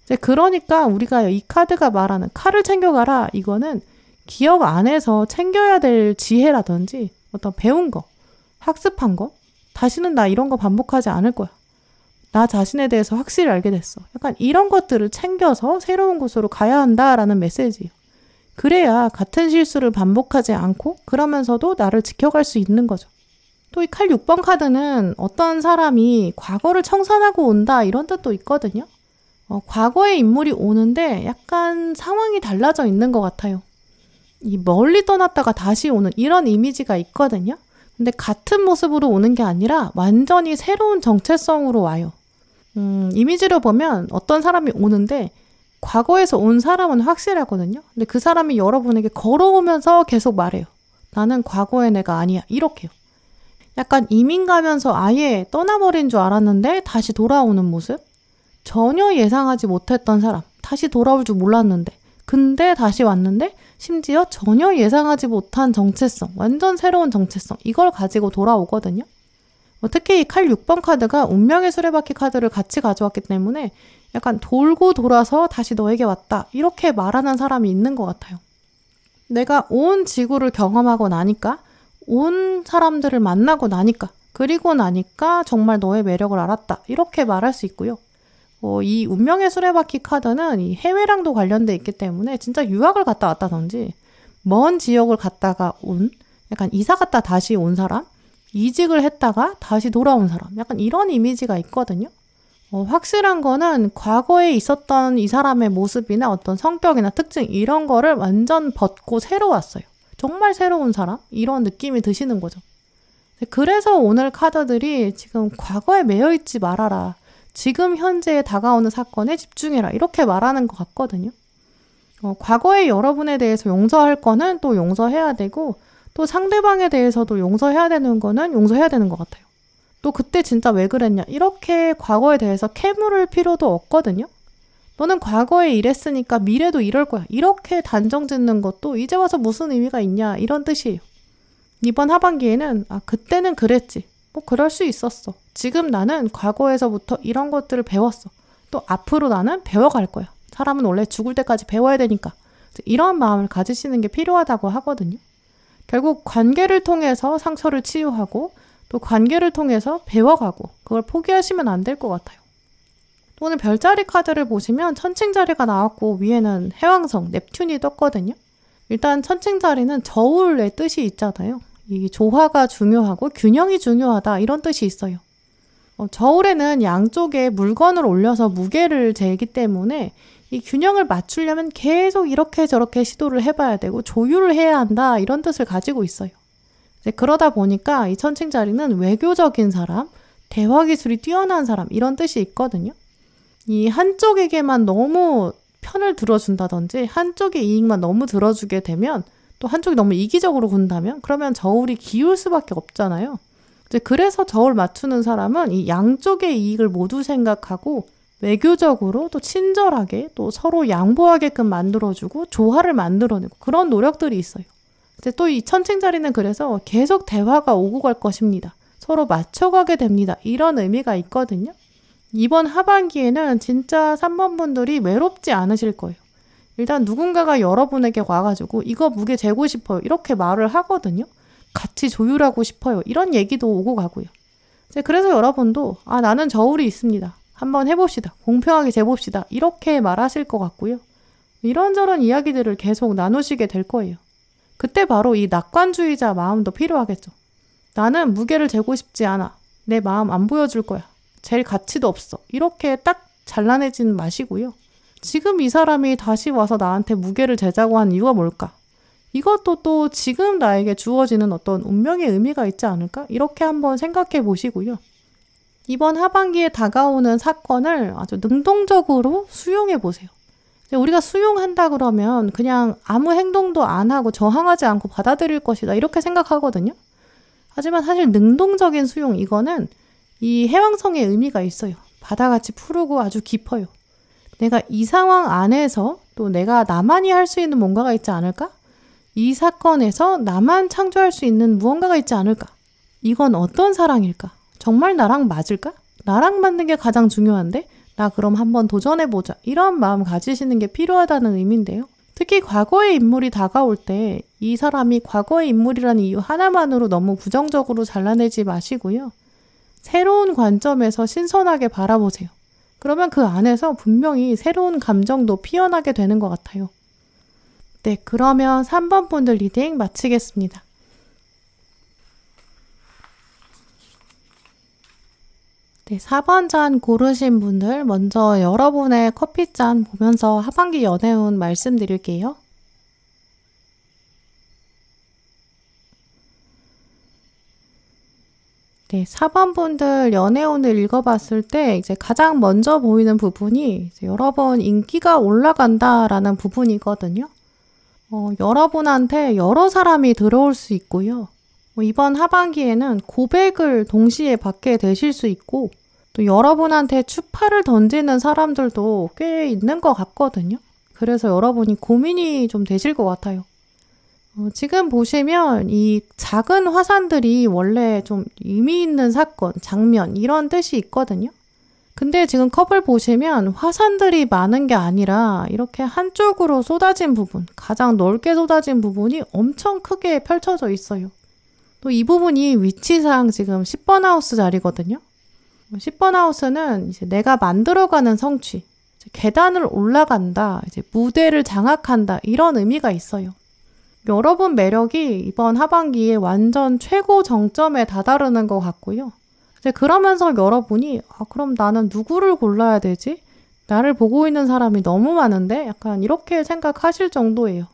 이제 그러니까 우리가 이 카드가 말하는 칼을 챙겨가라, 이거는 기억 안에서 챙겨야 될 지혜라든지 어떤 배운 거, 학습한 거, 다시는 나 이런 거 반복하지 않을 거야. 나 자신에 대해서 확실히 알게 됐어. 약간 이런 것들을 챙겨서 새로운 곳으로 가야 한다라는 메시지예요. 그래야 같은 실수를 반복하지 않고 그러면서도 나를 지켜갈 수 있는 거죠. 또 이 칼 6번 카드는 어떤 사람이 과거를 청산하고 온다 이런 뜻도 있거든요. 과거의 인물이 오는데 약간 상황이 달라져 있는 것 같아요. 이 멀리 떠났다가 다시 오는 이런 이미지가 있거든요. 근데 같은 모습으로 오는 게 아니라 완전히 새로운 정체성으로 와요. 이미지로 보면 어떤 사람이 오는데 과거에서 온 사람은 확실하거든요. 근데 그 사람이 여러분에게 걸어오면서 계속 말해요. 나는 과거의 내가 아니야. 이렇게요. 약간 이민 가면서 아예 떠나버린 줄 알았는데 다시 돌아오는 모습? 전혀 예상하지 못했던 사람. 다시 돌아올 줄 몰랐는데. 근데 다시 왔는데 심지어 전혀 예상하지 못한 정체성. 완전 새로운 정체성. 이걸 가지고 돌아오거든요. 특히 이 칼 6번 카드가 운명의 수레바퀴 카드를 같이 가져왔기 때문에 약간 돌고 돌아서 다시 너에게 왔다. 이렇게 말하는 사람이 있는 것 같아요. 내가 온 지구를 경험하고 나니까, 온 사람들을 만나고 나니까, 그리고 나니까 정말 너의 매력을 알았다. 이렇게 말할 수 있고요. 이 운명의 수레바퀴 카드는 이 해외랑도 관련돼 있기 때문에 진짜 유학을 갔다 왔다든지 먼 지역을 갔다가 온, 약간 이사 갔다 다시 온 사람, 이직을 했다가 다시 돌아온 사람, 약간 이런 이미지가 있거든요. 확실한 거는 과거에 있었던 이 사람의 모습이나 어떤 성격이나 특징 이런 거를 완전 벗고 새로 왔어요. 정말 새로운 사람? 이런 느낌이 드시는 거죠. 그래서 오늘 카드들이 지금 과거에 매여있지 말아라. 지금 현재에 다가오는 사건에 집중해라. 이렇게 말하는 것 같거든요. 과거에 여러분에 대해서 용서할 거는 또 용서해야 되고 또 상대방에 대해서도 용서해야 되는 거는 용서해야 되는 것 같아요. 또 그때 진짜 왜 그랬냐 이렇게 과거에 대해서 캐물을 필요도 없거든요. 너는 과거에 이랬으니까 미래도 이럴 거야. 이렇게 단정 짓는 것도 이제 와서 무슨 의미가 있냐 이런 뜻이에요. 이번 하반기에는 그때는 그랬지. 뭐 그럴 수 있었어. 지금 나는 과거에서부터 이런 것들을 배웠어. 또 앞으로 나는 배워갈 거야. 사람은 원래 죽을 때까지 배워야 되니까. 이런 마음을 가지시는 게 필요하다고 하거든요. 결국 관계를 통해서 상처를 치유하고 또 관계를 통해서 배워가고 그걸 포기하시면 안 될 것 같아요. 오늘 별자리 카드를 보시면 천칭자리가 나왔고 위에는 해왕성, 넵튠이 떴거든요. 일단 천칭자리는 저울의 뜻이 있잖아요. 이 조화가 중요하고 균형이 중요하다 이런 뜻이 있어요. 저울에는 양쪽에 물건을 올려서 무게를 재기 때문에 이 균형을 맞추려면 계속 이렇게 저렇게 시도를 해봐야 되고 조율을 해야 한다 이런 뜻을 가지고 있어요. 이제 그러다 보니까 이 천칭자리는 외교적인 사람, 대화 기술이 뛰어난 사람 이런 뜻이 있거든요. 이 한쪽에게만 너무 편을 들어준다든지 한쪽의 이익만 너무 들어주게 되면 또 한쪽이 너무 이기적으로 군다면 그러면 저울이 기울 수밖에 없잖아요. 이제 그래서 저울 맞추는 사람은 이 양쪽의 이익을 모두 생각하고 외교적으로 또 친절하게 또 서로 양보하게끔 만들어주고 조화를 만들어내고 그런 노력들이 있어요. 이제 또 이 천칭자리는 그래서 계속 대화가 오고 갈 것입니다. 서로 맞춰가게 됩니다. 이런 의미가 있거든요. 이번 하반기에는 진짜 3번 분들이 외롭지 않으실 거예요. 일단 누군가가 여러분에게 와가지고 이거 무게 재고 싶어요. 이렇게 말을 하거든요. 같이 조율하고 싶어요. 이런 얘기도 오고 가고요. 이제 그래서 여러분도 나는 저울이 있습니다. 한번 해봅시다. 공평하게 재봅시다. 이렇게 말하실 것 같고요. 이런저런 이야기들을 계속 나누시게 될 거예요. 그때 바로 이 낙관주의자 마음도 필요하겠죠. 나는 무게를 재고 싶지 않아. 내 마음 안 보여줄 거야. 잴 가치도 없어. 이렇게 딱 잘라내지는 마시고요. 지금 이 사람이 다시 와서 나한테 무게를 재자고 한 이유가 뭘까? 이것도 또 지금 나에게 주어지는 어떤 운명의 의미가 있지 않을까? 이렇게 한번 생각해 보시고요. 이번 하반기에 다가오는 사건을 아주 능동적으로 수용해 보세요. 우리가 수용한다 그러면 그냥 아무 행동도 안 하고 저항하지 않고 받아들일 것이다 이렇게 생각하거든요. 하지만 사실 능동적인 수용 이거는 이 해왕성의 의미가 있어요. 바다같이 푸르고 아주 깊어요. 내가 이 상황 안에서 또 내가 나만이 할 수 있는 뭔가가 있지 않을까? 이 사건에서 나만 창조할 수 있는 무언가가 있지 않을까? 이건 어떤 사랑일까? 정말 나랑 맞을까? 나랑 맞는 게 가장 중요한데? 나 그럼 한번 도전해보자. 이런 마음 가지시는 게 필요하다는 의미인데요. 특히 과거의 인물이 다가올 때 이 사람이 과거의 인물이라는 이유 하나만으로 너무 부정적으로 잘라내지 마시고요. 새로운 관점에서 신선하게 바라보세요. 그러면 그 안에서 분명히 새로운 감정도 피어나게 되는 것 같아요. 네, 그러면 3번 분들 리딩 마치겠습니다. 네, 4번 잔 고르신 분들 먼저 여러분의 커피잔 보면서 하반기 연애운 말씀드릴게요. 네, 4번 분들 연애운을 읽어봤을 때 이제 가장 먼저 보이는 부분이 이제 여러분 인기가 올라간다라는 부분이거든요. 여러분한테 여러 사람이 들어올 수 있고요. 이번 하반기에는 고백을 동시에 받게 되실 수 있고 또 여러분한테 추파를 던지는 사람들도 꽤 있는 것 같거든요. 그래서 여러분이 고민이 좀 되실 것 같아요. 지금 보시면 이 작은 화산들이 원래 좀 의미 있는 사건, 장면 이런 뜻이 있거든요. 근데 지금 컵을 보시면 화산들이 많은 게 아니라 이렇게 한쪽으로 쏟아진 부분, 가장 넓게 쏟아진 부분이 엄청 크게 펼쳐져 있어요. 또 이 부분이 위치상 지금 10번 하우스 자리거든요. 10번 하우스는 이제 내가 만들어가는 성취, 이제 계단을 올라간다, 이제 무대를 장악한다 이런 의미가 있어요. 여러분 매력이 이번 하반기에 완전 최고 정점에 다다르는 것 같고요. 이제 그러면서 여러분이 그럼 나는 누구를 골라야 되지? 나를 보고 있는 사람이 너무 많은데? 약간 이렇게 생각하실 정도예요.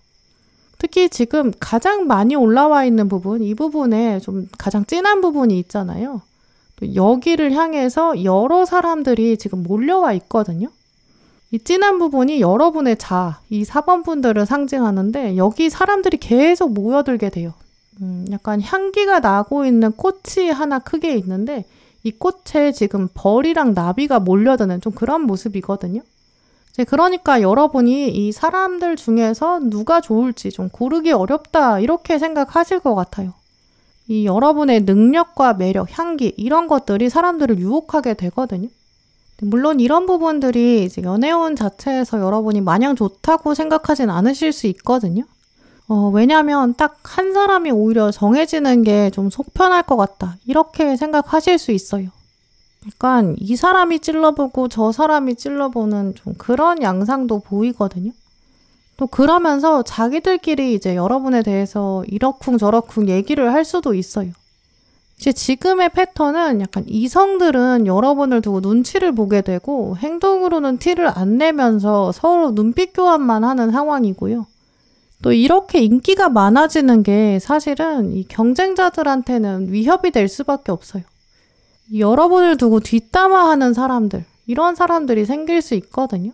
특히 지금 가장 많이 올라와 있는 부분, 이 부분에 좀 가장 진한 부분이 있잖아요. 또 여기를 향해서 여러 사람들이 지금 몰려와 있거든요. 이 진한 부분이 여러분의 자아, 이 4번 분들을 상징하는데 여기 사람들이 계속 모여들게 돼요. 약간 향기가 나고 있는 꽃이 하나 크게 있는데 이 꽃에 지금 벌이랑 나비가 몰려드는 좀 그런 모습이거든요. 그러니까 여러분이 이 사람들 중에서 누가 좋을지 좀 고르기 어렵다 이렇게 생각하실 것 같아요. 이 여러분의 능력과 매력, 향기 이런 것들이 사람들을 유혹하게 되거든요. 물론 이런 부분들이 이제 연애운 자체에서 여러분이 마냥 좋다고 생각하진 않으실 수 있거든요. 왜냐면 딱 한 사람이 오히려 정해지는 게 좀 속편할 것 같다. 이렇게 생각하실 수 있어요. 약간 이 사람이 찔러보고 저 사람이 찔러보는 좀 그런 양상도 보이거든요. 또 그러면서 자기들끼리 이제 여러분에 대해서 이러쿵저러쿵 얘기를 할 수도 있어요. 이제 지금의 패턴은 약간 이성들은 여러분을 두고 눈치를 보게 되고 행동으로는 티를 안 내면서 서로 눈빛 교환만 하는 상황이고요. 또 이렇게 인기가 많아지는 게 사실은 이 경쟁자들한테는 위협이 될 수밖에 없어요. 여러분을 두고 뒷담화하는 사람들, 이런 사람들이 생길 수 있거든요.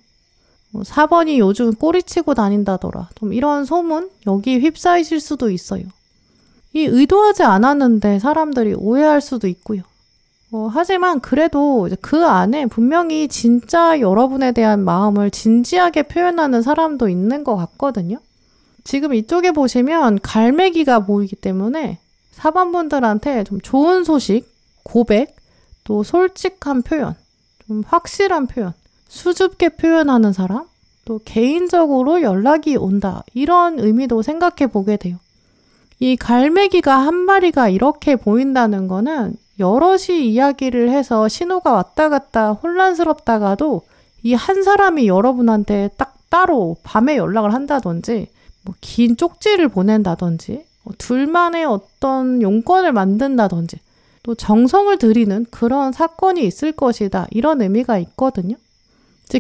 4번이 요즘 꼬리치고 다닌다더라. 좀 이런 소문, 여기 휩싸이실 수도 있어요. 이 의도하지 않았는데 사람들이 오해할 수도 있고요. 하지만 그래도 그 안에 분명히 진짜 여러분에 대한 마음을 진지하게 표현하는 사람도 있는 것 같거든요. 지금 이쪽에 보시면 갈매기가 보이기 때문에 4번 분들한테 좀 좋은 소식, 고백, 또 솔직한 표현, 좀 확실한 표현, 수줍게 표현하는 사람, 또 개인적으로 연락이 온다. 이런 의미도 생각해 보게 돼요. 이 갈매기가 한 마리가 이렇게 보인다는 거는 여럿이 이야기를 해서 신호가 왔다 갔다 혼란스럽다가도 이 한 사람이 여러분한테 딱 따로 밤에 연락을 한다든지 긴 쪽지를 보낸다든지 둘만의 어떤 용건을 만든다든지 또 정성을 들이는 그런 사건이 있을 것이다. 이런 의미가 있거든요.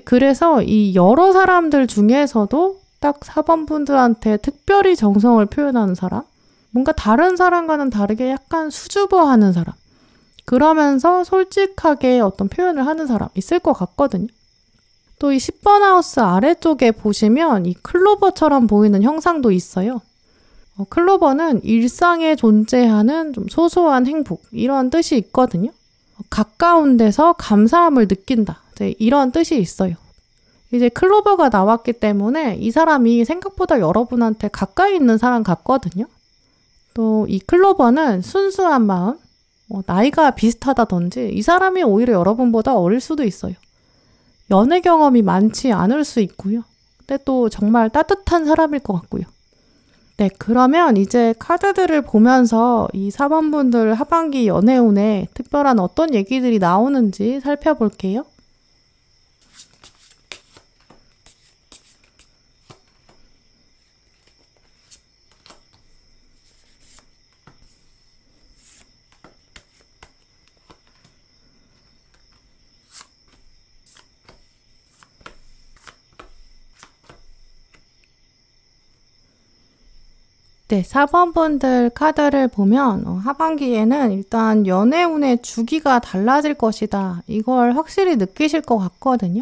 그래서 이 여러 사람들 중에서도 딱 4번 분들한테 특별히 정성을 표현하는 사람, 뭔가 다른 사람과는 다르게 약간 수줍어하는 사람, 그러면서 솔직하게 어떤 표현을 하는 사람 있을 것 같거든요. 또 이 10번 하우스 아래쪽에 보시면 이 클로버처럼 보이는 형상도 있어요. 클로버는 일상에 존재하는 좀 소소한 행복, 이런 뜻이 있거든요. 가까운 데서 감사함을 느낀다. 이런 뜻이 있어요. 이제 클로버가 나왔기 때문에 이 사람이 생각보다 여러분한테 가까이 있는 사람 같거든요. 또 이 클로버는 순수한 마음, 나이가 비슷하다든지 이 사람이 오히려 여러분보다 어릴 수도 있어요. 연애 경험이 많지 않을 수 있고요. 근데 또 정말 따뜻한 사람일 것 같고요. 네, 그러면 이제 카드들을 보면서 이 4번 분들 하반기 연애운에 특별한 어떤 얘기들이 나오는지 살펴볼게요. 네, 4번 분들 카드를 보면 하반기에는 일단 연애운의 주기가 달라질 것이다. 이걸 확실히 느끼실 것 같거든요.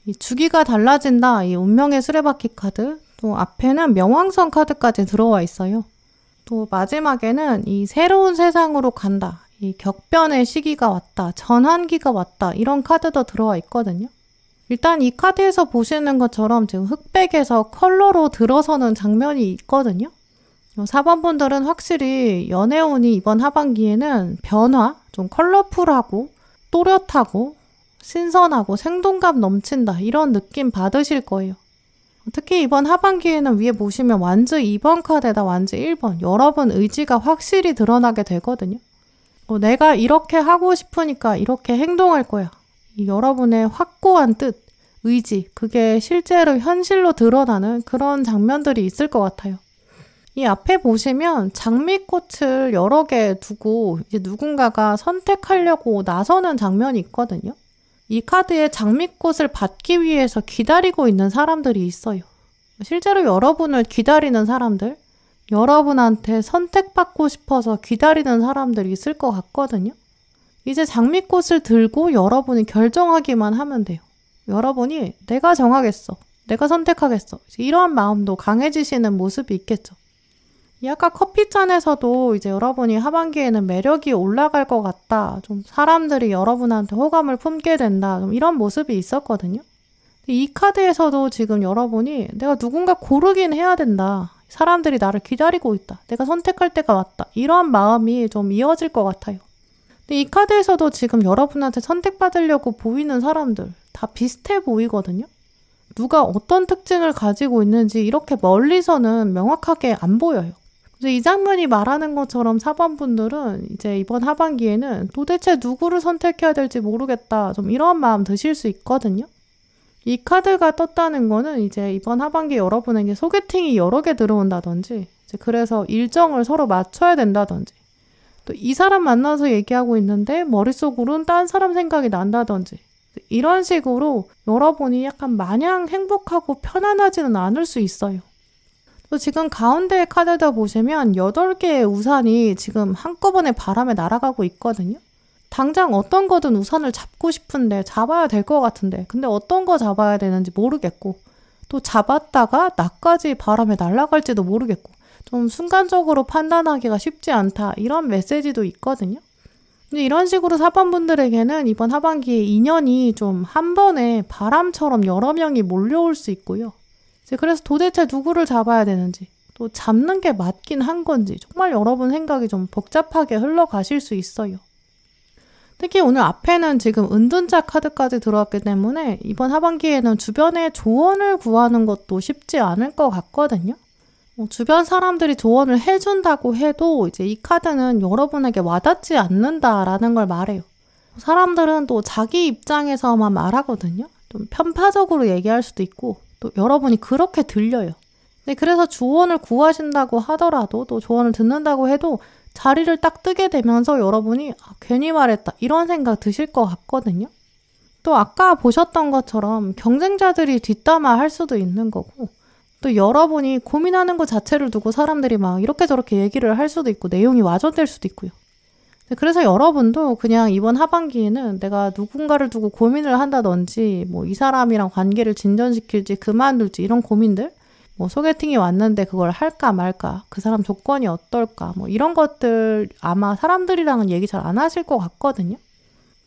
이 주기가 달라진다. 이 운명의 수레바퀴 카드, 또 앞에는 명왕성 카드까지 들어와 있어요. 또 마지막에는 이 새로운 세상으로 간다. 이 격변의 시기가 왔다. 전환기가 왔다. 이런 카드도 들어와 있거든요. 일단 이 카드에서 보시는 것처럼 지금 흑백에서 컬러로 들어서는 장면이 있거든요. 4번 분들은 확실히 연애운이 이번 하반기에는 변화, 좀 컬러풀하고 또렷하고 신선하고 생동감 넘친다. 이런 느낌 받으실 거예요. 특히 이번 하반기에는 위에 보시면 완즈 2번 카드에다 완즈 1번 여러분 의지가 확실히 드러나게 되거든요. 내가 이렇게 하고 싶으니까 이렇게 행동할 거야. 이 여러분의 확고한 뜻, 의지, 그게 실제로 현실로 드러나는 그런 장면들이 있을 것 같아요. 이 앞에 보시면 장미꽃을 여러 개 두고 이제 누군가가 선택하려고 나서는 장면이 있거든요. 이 카드에 장미꽃을 받기 위해서 기다리고 있는 사람들이 있어요. 실제로 여러분을 기다리는 사람들, 여러분한테 선택받고 싶어서 기다리는 사람들이 있을 것 같거든요. 이제 장미꽃을 들고 여러분이 결정하기만 하면 돼요. 여러분이 내가 정하겠어. 내가 선택하겠어. 이러한 마음도 강해지시는 모습이 있겠죠. 이 아까 커피잔에서도 이제 여러분이 하반기에는 매력이 올라갈 것 같다. 좀 사람들이 여러분한테 호감을 품게 된다. 좀 이런 모습이 있었거든요. 이 카드에서도 지금 여러분이 내가 누군가 고르긴 해야 된다. 사람들이 나를 기다리고 있다. 내가 선택할 때가 왔다. 이런 마음이 좀 이어질 것 같아요. 근데 이 카드에서도 지금 여러분한테 선택받으려고 보이는 사람들 다 비슷해 보이거든요. 누가 어떤 특징을 가지고 있는지 이렇게 멀리서는 명확하게 안 보여요. 그래서 이 장면이 말하는 것처럼 4번 분들은 이제 이번 하반기에는 도대체 누구를 선택해야 될지 모르겠다. 좀 이런 마음 드실 수 있거든요. 이 카드가 떴다는 거는 이제 이번 하반기 여러분에게 소개팅이 여러 개 들어온다든지, 이제 그래서 일정을 서로 맞춰야 된다든지, 또 이 사람 만나서 얘기하고 있는데 머릿속으로는 딴 사람 생각이 난다든지, 이런 식으로 여러분이 약간 마냥 행복하고 편안하지는 않을 수 있어요. 또 지금 가운데 카드다 보시면 8개의 우산이 지금 한꺼번에 바람에 날아가고 있거든요. 당장 어떤 거든 우산을 잡고 싶은데 잡아야 될 것 같은데 근데 어떤 거 잡아야 되는지 모르겠고 또 잡았다가 나까지 바람에 날아갈지도 모르겠고 좀 순간적으로 판단하기가 쉽지 않다 이런 메시지도 있거든요. 근데 이런 식으로 4번 분들에게는 이번 하반기에 인연이 좀 한 번에 바람처럼 여러 명이 몰려올 수 있고요. 그래서 도대체 누구를 잡아야 되는지 또 잡는 게 맞긴 한 건지 정말 여러분 생각이 좀 복잡하게 흘러가실 수 있어요. 특히 오늘 앞에는 지금 은둔자 카드까지 들어왔기 때문에 이번 하반기에는 주변에 조언을 구하는 것도 쉽지 않을 것 같거든요. 주변 사람들이 조언을 해준다고 해도 이제 이 카드는 여러분에게 와닿지 않는다라는 걸 말해요. 사람들은 또 자기 입장에서만 말하거든요. 좀 편파적으로 얘기할 수도 있고 또 여러분이 그렇게 들려요. 네, 그래서 조언을 구하신다고 하더라도 또 조언을 듣는다고 해도 자리를 딱 뜨게 되면서 여러분이 괜히 말했다 이런 생각 드실 것 같거든요. 또 아까 보셨던 것처럼 경쟁자들이 뒷담화 할 수도 있는 거고 또 여러분이 고민하는 것 자체를 두고 사람들이 막 이렇게 저렇게 얘기를 할 수도 있고 내용이 와전될 수도 있고요. 그래서 여러분도 그냥 이번 하반기에는 내가 누군가를 두고 고민을 한다든지 뭐 이 사람이랑 관계를 진전시킬지 그만둘지 이런 고민들 뭐 소개팅이 왔는데 그걸 할까 말까 그 사람 조건이 어떨까 뭐 이런 것들 아마 사람들이랑은 얘기 잘 안 하실 것 같거든요.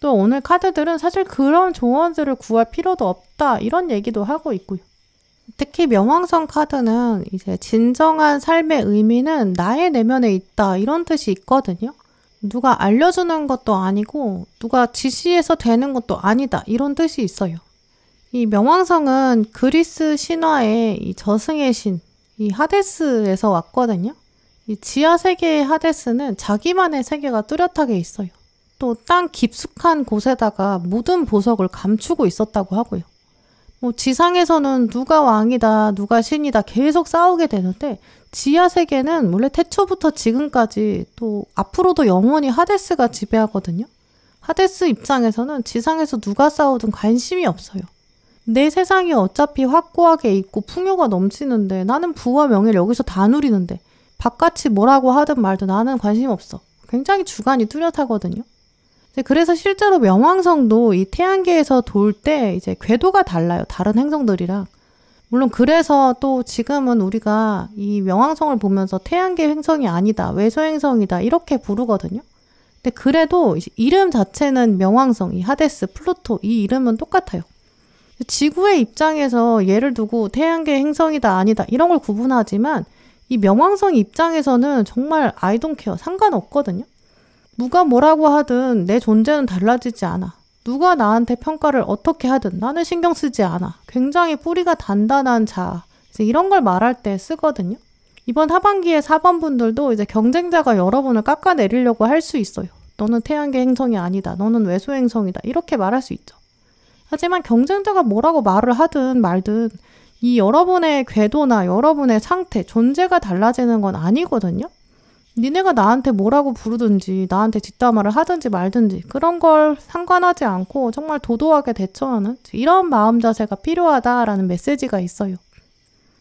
또 오늘 카드들은 사실 그런 조언들을 구할 필요도 없다 이런 얘기도 하고 있고요. 특히 명왕성 카드는 이제 진정한 삶의 의미는 나의 내면에 있다 이런 뜻이 있거든요. 누가 알려주는 것도 아니고 누가 지시해서 되는 것도 아니다 이런 뜻이 있어요. 이 명왕성은 그리스 신화의 이 저승의 신, 이 하데스에서 왔거든요. 이 지하 세계의 하데스는 자기만의 세계가 뚜렷하게 있어요. 또 땅 깊숙한 곳에다가 모든 보석을 감추고 있었다고 하고요. 뭐 지상에서는 누가 왕이다, 누가 신이다 계속 싸우게 되는데 지하 세계는 원래 태초부터 지금까지 또 앞으로도 영원히 하데스가 지배하거든요. 하데스 입장에서는 지상에서 누가 싸우든 관심이 없어요. 내 세상이 어차피 확고하게 있고 풍요가 넘치는데 나는 부와 명예를 여기서 다 누리는데 바깥이 뭐라고 하든 말든 나는 관심 없어. 굉장히 주관이 뚜렷하거든요. 그래서 실제로 명왕성도 이 태양계에서 돌 때 이제 궤도가 달라요. 다른 행성들이랑. 물론 그래서 또 지금은 우리가 이 명왕성을 보면서 태양계 행성이 아니다, 외소 행성이다 이렇게 부르거든요. 근데 그래도 이름 자체는 명왕성, 이 하데스, 플루토 이 이름은 똑같아요. 지구의 입장에서 예를 두고 태양계 행성이다 아니다 이런 걸 구분하지만 이 명왕성 입장에서는 정말 I don't care 상관없거든요. 누가 뭐라고 하든 내 존재는 달라지지 않아. 누가 나한테 평가를 어떻게 하든 나는 신경 쓰지 않아. 굉장히 뿌리가 단단한 자. 이제 이런 걸 말할 때 쓰거든요. 이번 하반기에 4번 분들도 이제 경쟁자가 여러분을 깎아내리려고 할 수 있어요. 너는 태양계 행성이 아니다. 너는 외소 행성이다. 이렇게 말할 수 있죠. 하지만 경쟁자가 뭐라고 말을 하든 말든 이 여러분의 궤도나 여러분의 상태, 존재가 달라지는 건 아니거든요. 니네가 나한테 뭐라고 부르든지 나한테 뒷담화를 하든지 말든지 그런 걸 상관하지 않고 정말 도도하게 대처하는 이런 마음 자세가 필요하다라는 메시지가 있어요.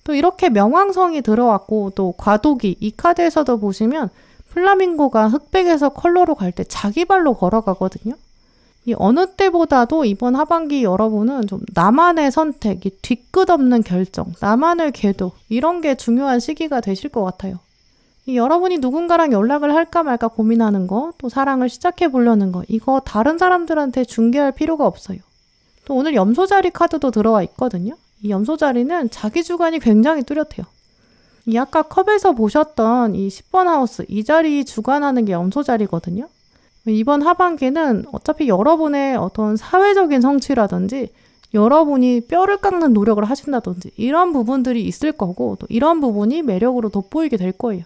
또 이렇게 명왕성이 들어왔고 또 과도기 이 카드에서도 보시면 플라밍고가 흑백에서 컬러로 갈 때 자기 발로 걸어가거든요. 이 어느 때보다도 이번 하반기 여러분은 좀 나만의 선택, 이 뒤끝없는 결정, 나만의 궤도 이런 게 중요한 시기가 되실 것 같아요. 여러분이 누군가랑 연락을 할까 말까 고민하는 거, 또 사랑을 시작해 보려는 거, 이거 다른 사람들한테 중개할 필요가 없어요. 또 오늘 염소자리 카드도 들어와 있거든요. 이 염소자리는 자기 주관이 굉장히 뚜렷해요. 이 아까 컵에서 보셨던 이 10번 하우스, 이 자리 주관하는 게 염소자리거든요. 이번 하반기는 어차피 여러분의 어떤 사회적인 성취라든지 여러분이 뼈를 깎는 노력을 하신다든지 이런 부분들이 있을 거고 또 이런 부분이 매력으로 돋보이게 될 거예요.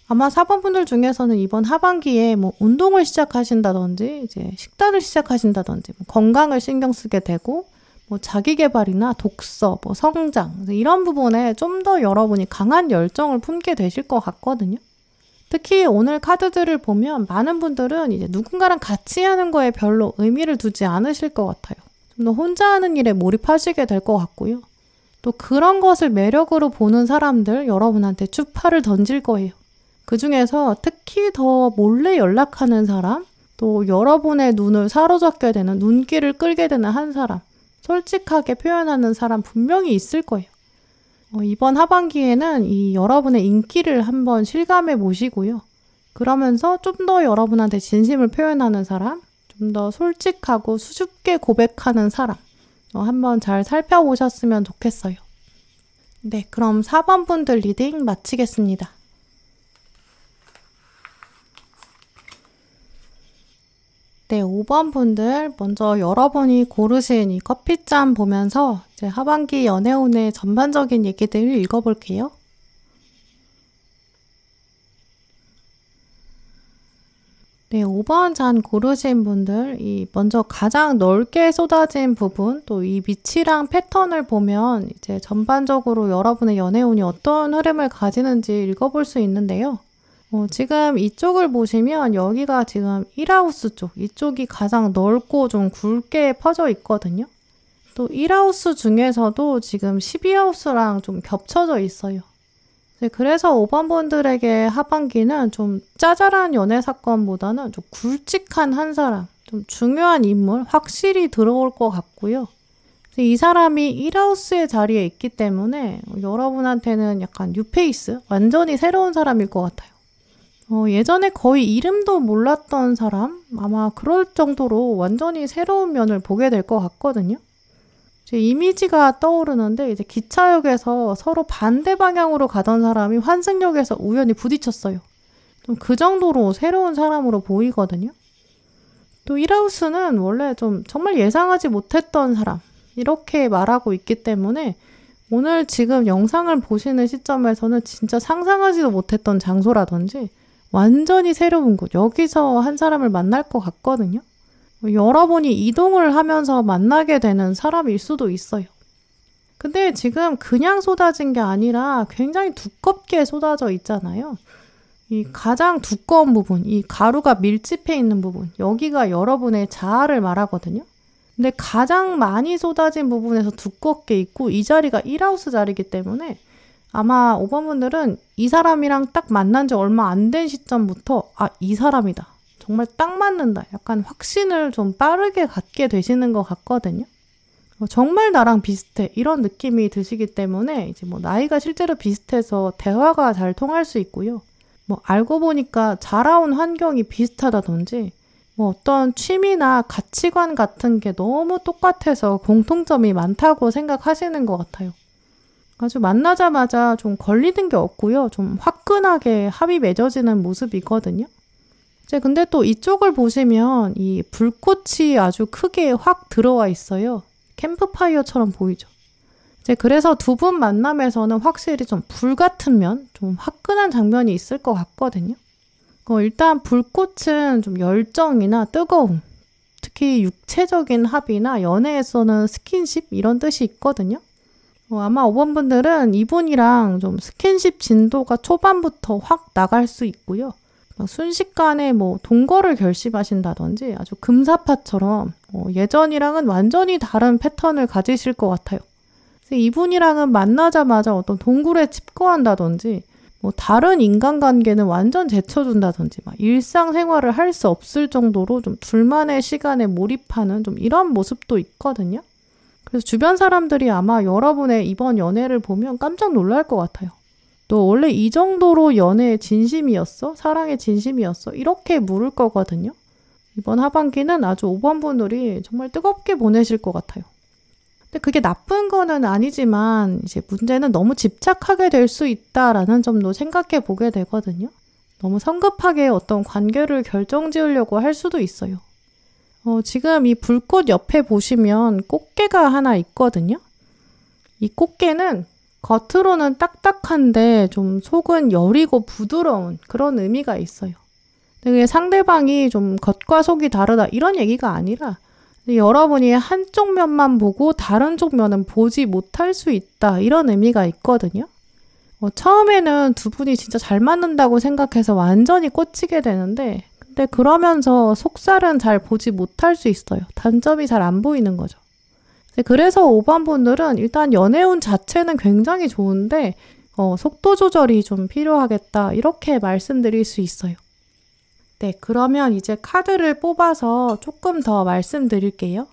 아마 4번 분들 중에서는 이번 하반기에 뭐 운동을 시작하신다든지 이제 식단을 시작하신다든지 뭐 건강을 신경 쓰게 되고 뭐 자기 개발이나 독서, 뭐 성장 이런 부분에 좀 더 여러분이 강한 열정을 품게 되실 것 같거든요. 특히 오늘 카드들을 보면 많은 분들은 이제 누군가랑 같이 하는 거에 별로 의미를 두지 않으실 것 같아요. 좀 더 혼자 하는 일에 몰입하시게 될 것 같고요. 또 그런 것을 매력으로 보는 사람들 여러분한테 추파를 던질 거예요. 그 중에서 특히 더 몰래 연락하는 사람, 또 여러분의 눈을 사로잡게 되는 눈길을 끌게 되는 한 사람, 솔직하게 표현하는 사람 분명히 있을 거예요. 이번 하반기에는 이 여러분의 인기를 한번 실감해 보시고요. 그러면서 좀 더 여러분한테 진심을 표현하는 사람, 좀 더 솔직하고 수줍게 고백하는 사람, 한번 잘 살펴보셨으면 좋겠어요. 네, 그럼 4번 분들 리딩 마치겠습니다. 네, 5번 분들 먼저 여러분이 고르신 이 커피잔 보면서 이제 하반기 연애운의 전반적인 얘기들을 읽어볼게요. 네, 5번 잔 고르신 분들 이 먼저 가장 넓게 쏟아진 부분 또 이 위치랑 패턴을 보면 이제 전반적으로 여러분의 연애운이 어떤 흐름을 가지는지 읽어볼 수 있는데요. 지금 이쪽을 보시면 여기가 지금 1하우스 쪽, 이쪽이 가장 넓고 좀 굵게 퍼져 있거든요. 또 1하우스 중에서도 지금 12하우스랑 좀 겹쳐져 있어요. 그래서 5번 분들에게 하반기는 좀 짜잘한 연애 사건보다는 좀 굵직한 한 사람, 좀 중요한 인물 확실히 들어올 것 같고요. 이 사람이 1하우스의 자리에 있기 때문에 여러분한테는 약간 뉴페이스, 완전히 새로운 사람일 것 같아요. 예전에 거의 이름도 몰랐던 사람? 아마 그럴 정도로 완전히 새로운 면을 보게 될 것 같거든요. 제 이미지가 떠오르는데 이제 기차역에서 서로 반대 방향으로 가던 사람이 환승역에서 우연히 부딪혔어요. 좀 그 정도로 새로운 사람으로 보이거든요. 또 1하우스는 원래 좀 정말 예상하지 못했던 사람 이렇게 말하고 있기 때문에 오늘 지금 영상을 보시는 시점에서는 진짜 상상하지도 못했던 장소라든지 완전히 새로운 곳, 여기서 한 사람을 만날 것 같거든요. 여러분이 이동을 하면서 만나게 되는 사람일 수도 있어요. 근데 지금 그냥 쏟아진 게 아니라 굉장히 두껍게 쏟아져 있잖아요. 이 가장 두꺼운 부분, 이 가루가 밀집해 있는 부분, 여기가 여러분의 자아를 말하거든요. 근데 가장 많이 쏟아진 부분에서 두껍게 있고 이 자리가 1하우스 자리이기 때문에 아마 5번 분들은 이 사람이랑 딱 만난 지 얼마 안 된 시점부터 이 사람이다. 정말 딱 맞는다. 약간 확신을 좀 빠르게 갖게 되시는 것 같거든요. 정말 나랑 비슷해. 이런 느낌이 드시기 때문에 이제 뭐 나이가 실제로 비슷해서 대화가 잘 통할 수 있고요. 뭐 알고 보니까 자라온 환경이 비슷하다든지 뭐 어떤 취미나 가치관 같은 게 너무 똑같아서 공통점이 많다고 생각하시는 것 같아요. 아주 만나자마자 좀 걸리는 게 없고요. 좀 화끈하게 합이 맺어지는 모습이거든요. 근데 또 이쪽을 보시면 이 불꽃이 아주 크게 확 들어와 있어요. 캠프파이어처럼 보이죠. 그래서 두 분 만남에서는 확실히 좀 불 같은 면, 좀 화끈한 장면이 있을 것 같거든요. 일단 불꽃은 좀 열정이나 뜨거움, 특히 육체적인 합이나 연애에서는 스킨십 이런 뜻이 있거든요. 아마 5번 분들은 이분이랑 좀 스킨십 진도가 초반부터 확 나갈 수 있고요. 순식간에 뭐 동거를 결심하신다든지 아주 금사파처럼 예전이랑은 완전히 다른 패턴을 가지실 것 같아요. 이분이랑은 만나자마자 어떤 동굴에 칩거한다든지 뭐 다른 인간관계는 완전 제쳐준다든지 막 일상생활을 할 수 없을 정도로 좀 둘만의 시간에 몰입하는 좀 이런 모습도 있거든요. 그래서 주변 사람들이 아마 여러분의 이번 연애를 보면 깜짝 놀랄 것 같아요. 너 원래 이 정도로 연애의 진심이었어? 사랑의 진심이었어? 이렇게 물을 거거든요. 이번 하반기는 아주 5번 분들이 정말 뜨겁게 보내실 것 같아요. 근데 그게 나쁜 거는 아니지만 이제 문제는 너무 집착하게 될 수 있다라는 점도 생각해 보게 되거든요. 너무 성급하게 어떤 관계를 결정지으려고 할 수도 있어요. 지금 이 불꽃 옆에 보시면 꽃게가 하나 있거든요. 이 꽃게는 겉으로는 딱딱한데 좀 속은 여리고 부드러운 그런 의미가 있어요. 근데 상대방이 좀 겉과 속이 다르다 이런 얘기가 아니라 여러분이 한쪽 면만 보고 다른 쪽 면은 보지 못할 수 있다 이런 의미가 있거든요. 처음에는 두 분이 진짜 잘 맞는다고 생각해서 완전히 꽂히게 되는데 근데 그러면서 속살은 잘 보지 못할 수 있어요. 단점이 잘 안 보이는 거죠. 그래서 5번 분들은 일단 연애운 자체는 굉장히 좋은데 속도 조절이 좀 필요하겠다 이렇게 말씀드릴 수 있어요. 네, 그러면 이제 카드를 뽑아서 조금 더 말씀드릴게요.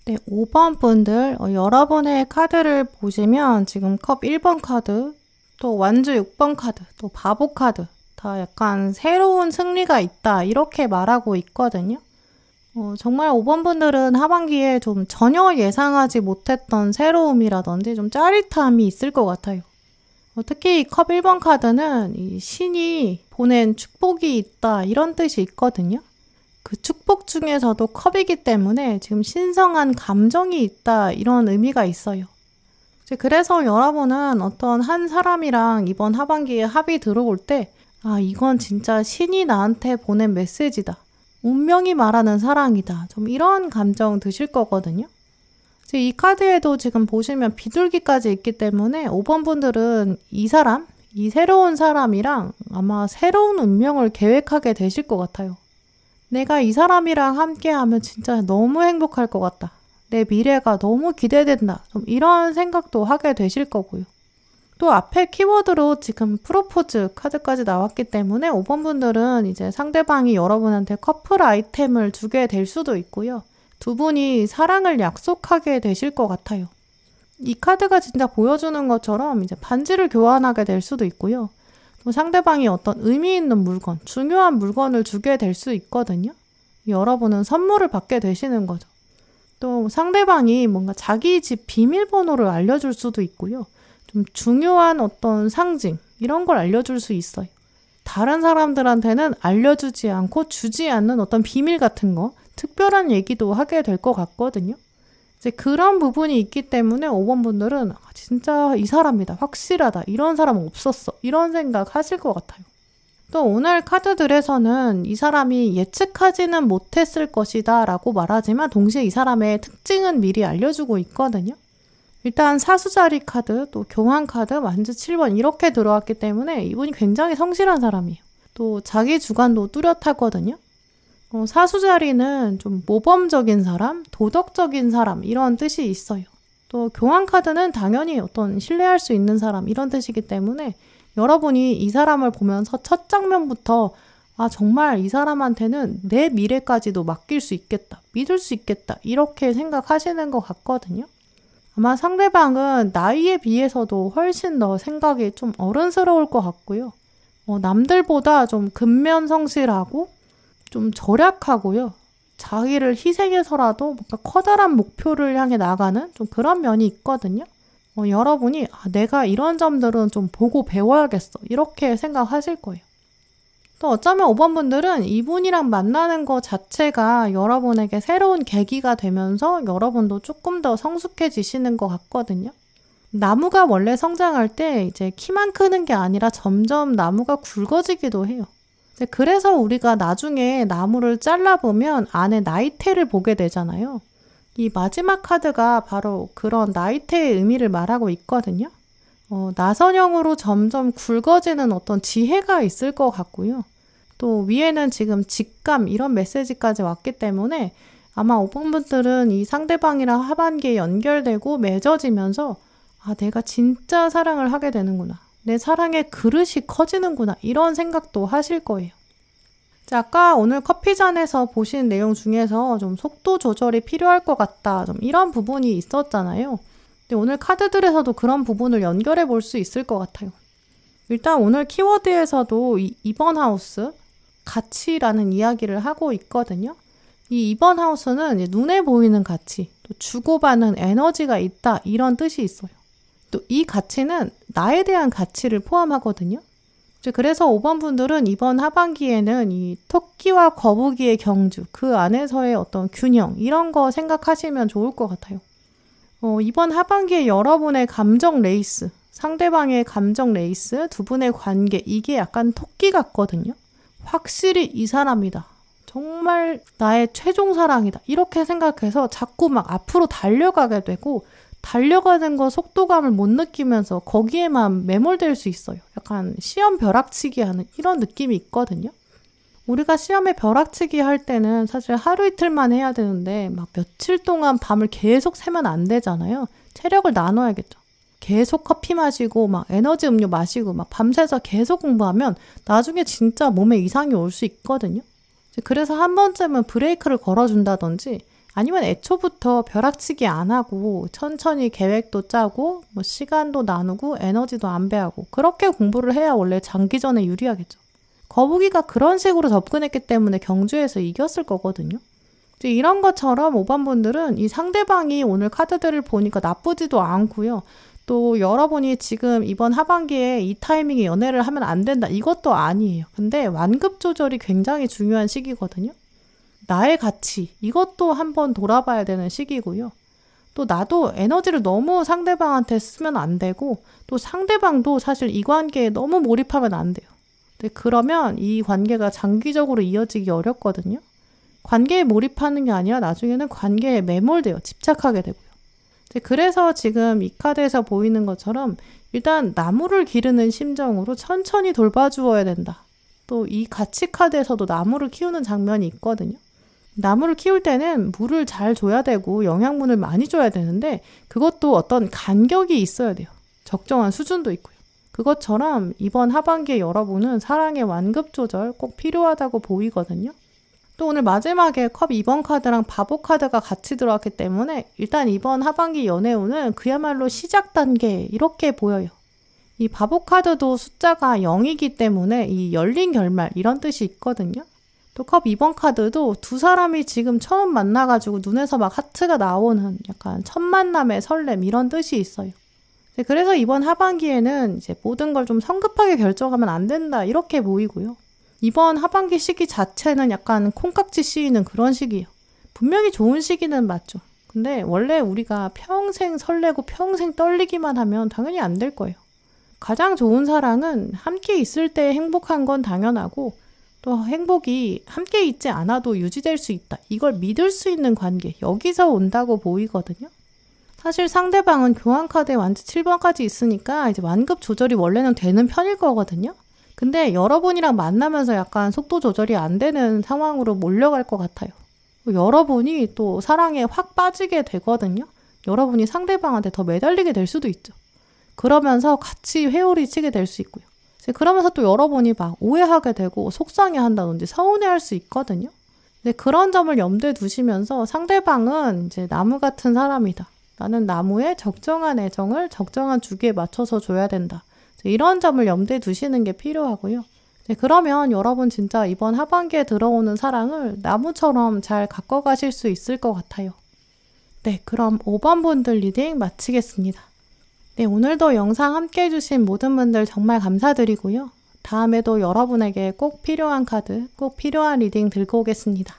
네, 5번 분들 여러분의 카드를 보시면 지금 컵 1번 카드, 또 완주 6번 카드, 또 바보 카드 다 약간 새로운 승리가 있다 이렇게 말하고 있거든요. 정말 5번 분들은 하반기에 좀 전혀 예상하지 못했던 새로움이라든지 좀 짜릿함이 있을 것 같아요. 특히 이 컵 1번 카드는 이 신이 보낸 축복이 있다 이런 뜻이 있거든요. 그 축복 중에서도 컵이기 때문에 지금 신성한 감정이 있다 이런 의미가 있어요. 그래서 여러분은 어떤 한 사람이랑 이번 하반기에 합이 들어올 때 이건 진짜 신이 나한테 보낸 메시지다. 운명이 말하는 사랑이다. 좀 이런 감정 드실 거거든요. 이 카드에도 지금 보시면 비둘기까지 있기 때문에 5번 분들은 이 새로운 사람이랑 아마 새로운 운명을 계획하게 되실 것 같아요. 내가 이 사람이랑 함께하면 진짜 너무 행복할 것 같다. 내 미래가 너무 기대된다. 좀 이런 생각도 하게 되실 거고요. 또 앞에 키워드로 지금 프로포즈 카드까지 나왔기 때문에 5번 분들은 이제 상대방이 여러분한테 커플 아이템을 주게 될 수도 있고요. 두 분이 사랑을 약속하게 되실 것 같아요. 이 카드가 진짜 보여주는 것처럼 이제 반지를 교환하게 될 수도 있고요. 또 상대방이 어떤 의미 있는 물건, 중요한 물건을 주게 될 수 있거든요. 여러분은 선물을 받게 되시는 거죠. 또 상대방이 뭔가 자기 집 비밀번호를 알려줄 수도 있고요. 좀 중요한 어떤 상징, 이런 걸 알려줄 수 있어요. 다른 사람들한테는 알려주지 않고 주지 않는 어떤 비밀 같은 거, 특별한 얘기도 하게 될 것 같거든요. 이제 그런 부분이 있기 때문에 5번 분들은 진짜 이 사람이다, 확실하다, 이런 사람은 없었어, 이런 생각 하실 것 같아요. 또 오늘 카드들에서는 이 사람이 예측하지는 못했을 것이다 라고 말하지만 동시에 이 사람의 특징은 미리 알려주고 있거든요. 일단 사수자리 카드, 또 교환 카드, 완주 7번 이렇게 들어왔기 때문에 이분이 굉장히 성실한 사람이에요. 또 자기 주관도 뚜렷하거든요. 사수자리는 좀 모범적인 사람, 도덕적인 사람 이런 뜻이 있어요. 또 교환 카드는 당연히 어떤 신뢰할 수 있는 사람 이런 뜻이기 때문에 여러분이 이 사람을 보면서 첫 장면부터 정말 이 사람한테는 내 미래까지도 맡길 수 있겠다, 믿을 수 있겠다 이렇게 생각하시는 것 같거든요. 아마 상대방은 나이에 비해서도 훨씬 더 생각이 좀 어른스러울 것 같고요. 남들보다 좀 근면성실하고 좀 절약하고요. 자기를 희생해서라도 뭔가 커다란 목표를 향해 나가는 좀 그런 면이 있거든요. 여러분이 내가 이런 점들은 좀 보고 배워야겠어 이렇게 생각하실 거예요. 또 어쩌면 5번 분들은 이분이랑 만나는 것 자체가 여러분에게 새로운 계기가 되면서 여러분도 조금 더 성숙해지시는 것 같거든요. 나무가 원래 성장할 때 이제 키만 크는 게 아니라 점점 나무가 굵어지기도 해요. 그래서 우리가 나중에 나무를 잘라보면 안에 나이테를 보게 되잖아요. 이 마지막 카드가 바로 그런 나이테의 의미를 말하고 있거든요. 나선형으로 점점 굵어지는 어떤 지혜가 있을 것 같고요. 또 위에는 지금 직감 이런 메시지까지 왔기 때문에 아마 5번 분들은 이 상대방이랑 하반기에 연결되고 맺어지면서 내가 진짜 사랑을 하게 되는구나. 내 사랑의 그릇이 커지는구나. 이런 생각도 하실 거예요. 자, 아까 오늘 커피잔에서 보신 내용 중에서 좀 속도 조절이 필요할 것 같다. 좀 이런 부분이 있었잖아요. 근데 오늘 카드들에서도 그런 부분을 연결해 볼 수 있을 것 같아요. 일단 오늘 키워드에서도 이번 하우스, 가치라는 이야기를 하고 있거든요. 이 2번 하우스는 눈에 보이는 가치, 또 주고받는 에너지가 있다 이런 뜻이 있어요. 또 이 가치는 나에 대한 가치를 포함하거든요. 그래서 5번 분들은 이번 하반기에는 이 토끼와 거북이의 경주, 그 안에서의 어떤 균형 이런 거 생각하시면 좋을 것 같아요. 이번 하반기에 여러분의 감정 레이스, 상대방의 감정 레이스, 두 분의 관계 이게 약간 토끼 같거든요. 확실히 이 사람이다. 정말 나의 최종 사랑이다. 이렇게 생각해서 자꾸 막 앞으로 달려가게 되고 달려가는 거 속도감을 못 느끼면서 거기에만 매몰될 수 있어요. 약간 시험 벼락치기 하는 이런 느낌이 있거든요. 우리가 시험에 벼락치기 할 때는 사실 하루 이틀만 해야 되는데 막 며칠 동안 밤을 계속 새면 안 되잖아요. 체력을 나눠야겠죠. 계속 커피 마시고 막 에너지 음료 마시고 막 밤새서 계속 공부하면 나중에 진짜 몸에 이상이 올 수 있거든요. 그래서 한 번쯤은 브레이크를 걸어준다든지 아니면 애초부터 벼락치기 안 하고 천천히 계획도 짜고 뭐 시간도 나누고 에너지도 안배하고 그렇게 공부를 해야 원래 장기전에 유리하겠죠. 거북이가 그런 식으로 접근했기 때문에 경주에서 이겼을 거거든요. 이런 것처럼 5번 분들은 이 상대방이 오늘 카드들을 보니까 나쁘지도 않고요. 또 여러분이 지금 이번 하반기에 이 타이밍에 연애를 하면 안 된다 이것도 아니에요. 근데 완급 조절이 굉장히 중요한 시기거든요. 나의 가치 이것도 한번 돌아봐야 되는 시기고요. 또 나도 에너지를 너무 상대방한테 쓰면 안 되고 또 상대방도 사실 이 관계에 너무 몰입하면 안 돼요. 근데 그러면 이 관계가 장기적으로 이어지기 어렵거든요. 관계에 몰입하는 게 아니라 나중에는 관계에 매몰돼요. 집착하게 되고요. 그래서 지금 이 카드에서 보이는 것처럼 일단 나무를 기르는 심정으로 천천히 돌봐주어야 된다. 또 이 가치 카드에서도 나무를 키우는 장면이 있거든요. 나무를 키울 때는 물을 잘 줘야 되고 영양분을 많이 줘야 되는데 그것도 어떤 간격이 있어야 돼요. 적정한 수준도 있고요. 그것처럼 이번 하반기에 여러분은 사랑의 완급 조절 꼭 필요하다고 보이거든요. 또 오늘 마지막에 컵 2번 카드랑 바보 카드가 같이 들어왔기 때문에 일단 이번 하반기 연애운은 그야말로 시작 단계 이렇게 보여요. 이 바보 카드도 숫자가 0이기 때문에 이 열린 결말 이런 뜻이 있거든요. 또 컵 2번 카드도 두 사람이 지금 처음 만나가지고 눈에서 막 하트가 나오는 약간 첫 만남의 설렘 이런 뜻이 있어요. 그래서 이번 하반기에는 이제 모든 걸 좀 성급하게 결정하면 안 된다 이렇게 보이고요. 이번 하반기 시기 자체는 약간 콩깍지 씌이는 그런 시기예요. 분명히 좋은 시기는 맞죠. 근데 원래 우리가 평생 설레고 평생 떨리기만 하면 당연히 안 될 거예요. 가장 좋은 사랑은 함께 있을 때 행복한 건 당연하고 또 행복이 함께 있지 않아도 유지될 수 있다. 이걸 믿을 수 있는 관계 여기서 온다고 보이거든요. 사실 상대방은 교환 카드에 완전 7번까지 있으니까 이제 완급 조절이 원래는 되는 편일 거거든요. 근데 여러분이랑 만나면서 약간 속도 조절이 안 되는 상황으로 몰려갈 것 같아요. 여러분이 또 사랑에 확 빠지게 되거든요. 여러분이 상대방한테 더 매달리게 될 수도 있죠. 그러면서 같이 회오리 치게 될 수 있고요. 그러면서 또 여러분이 막 오해하게 되고 속상해 한다든지 서운해 할 수 있거든요. 근데 그런 점을 염두에 두시면서 상대방은 이제 나무 같은 사람이다. 나는 나무에 적정한 애정을 적정한 주기에 맞춰서 줘야 된다. 이런 점을 염두에 두시는 게 필요하고요. 그러면 여러분 진짜 이번 하반기에 들어오는 사랑을 나무처럼 잘 가꿔가실 수 있을 것 같아요. 네, 그럼 5번 분들 리딩 마치겠습니다. 네, 오늘도 영상 함께 해주신 모든 분들 정말 감사드리고요. 다음에도 여러분에게 꼭 필요한 카드, 꼭 필요한 리딩 들고 오겠습니다.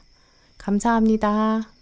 감사합니다.